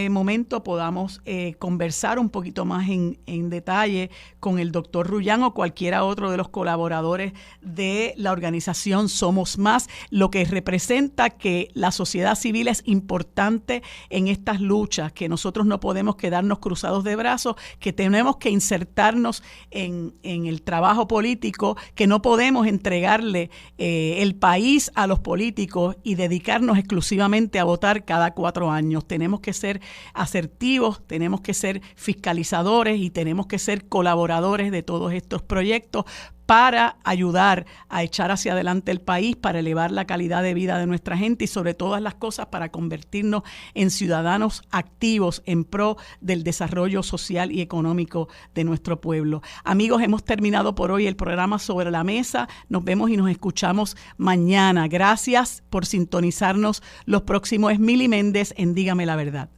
momento podamos conversar un poquito más en detalle con el doctor Rullán o cualquiera otro de los colaboradores de la organización Somos Más, lo que representa que la sociedad civil es importante en estas luchas, que nosotros no podemos quedarnos cruzados de brazos, que tenemos que insertarnos en el trabajo político, que no podemos entregarle el país a los políticos y dedicarnos exclusivamente a votar cada 4 años. Tenemos que ser asertivos, tenemos que ser fiscalizadores y tenemos que ser colaboradores de todos estos proyectos para ayudar a echar hacia adelante el país, para elevar la calidad de vida de nuestra gente y sobre todas las cosas para convertirnos en ciudadanos activos en pro del desarrollo social y económico de nuestro pueblo. Amigos, hemos terminado por hoy el programa Sobre la Mesa. Nos vemos y nos escuchamos mañana. Gracias por sintonizarnos. Los próximos es Mili Méndez en Dígame la Verdad.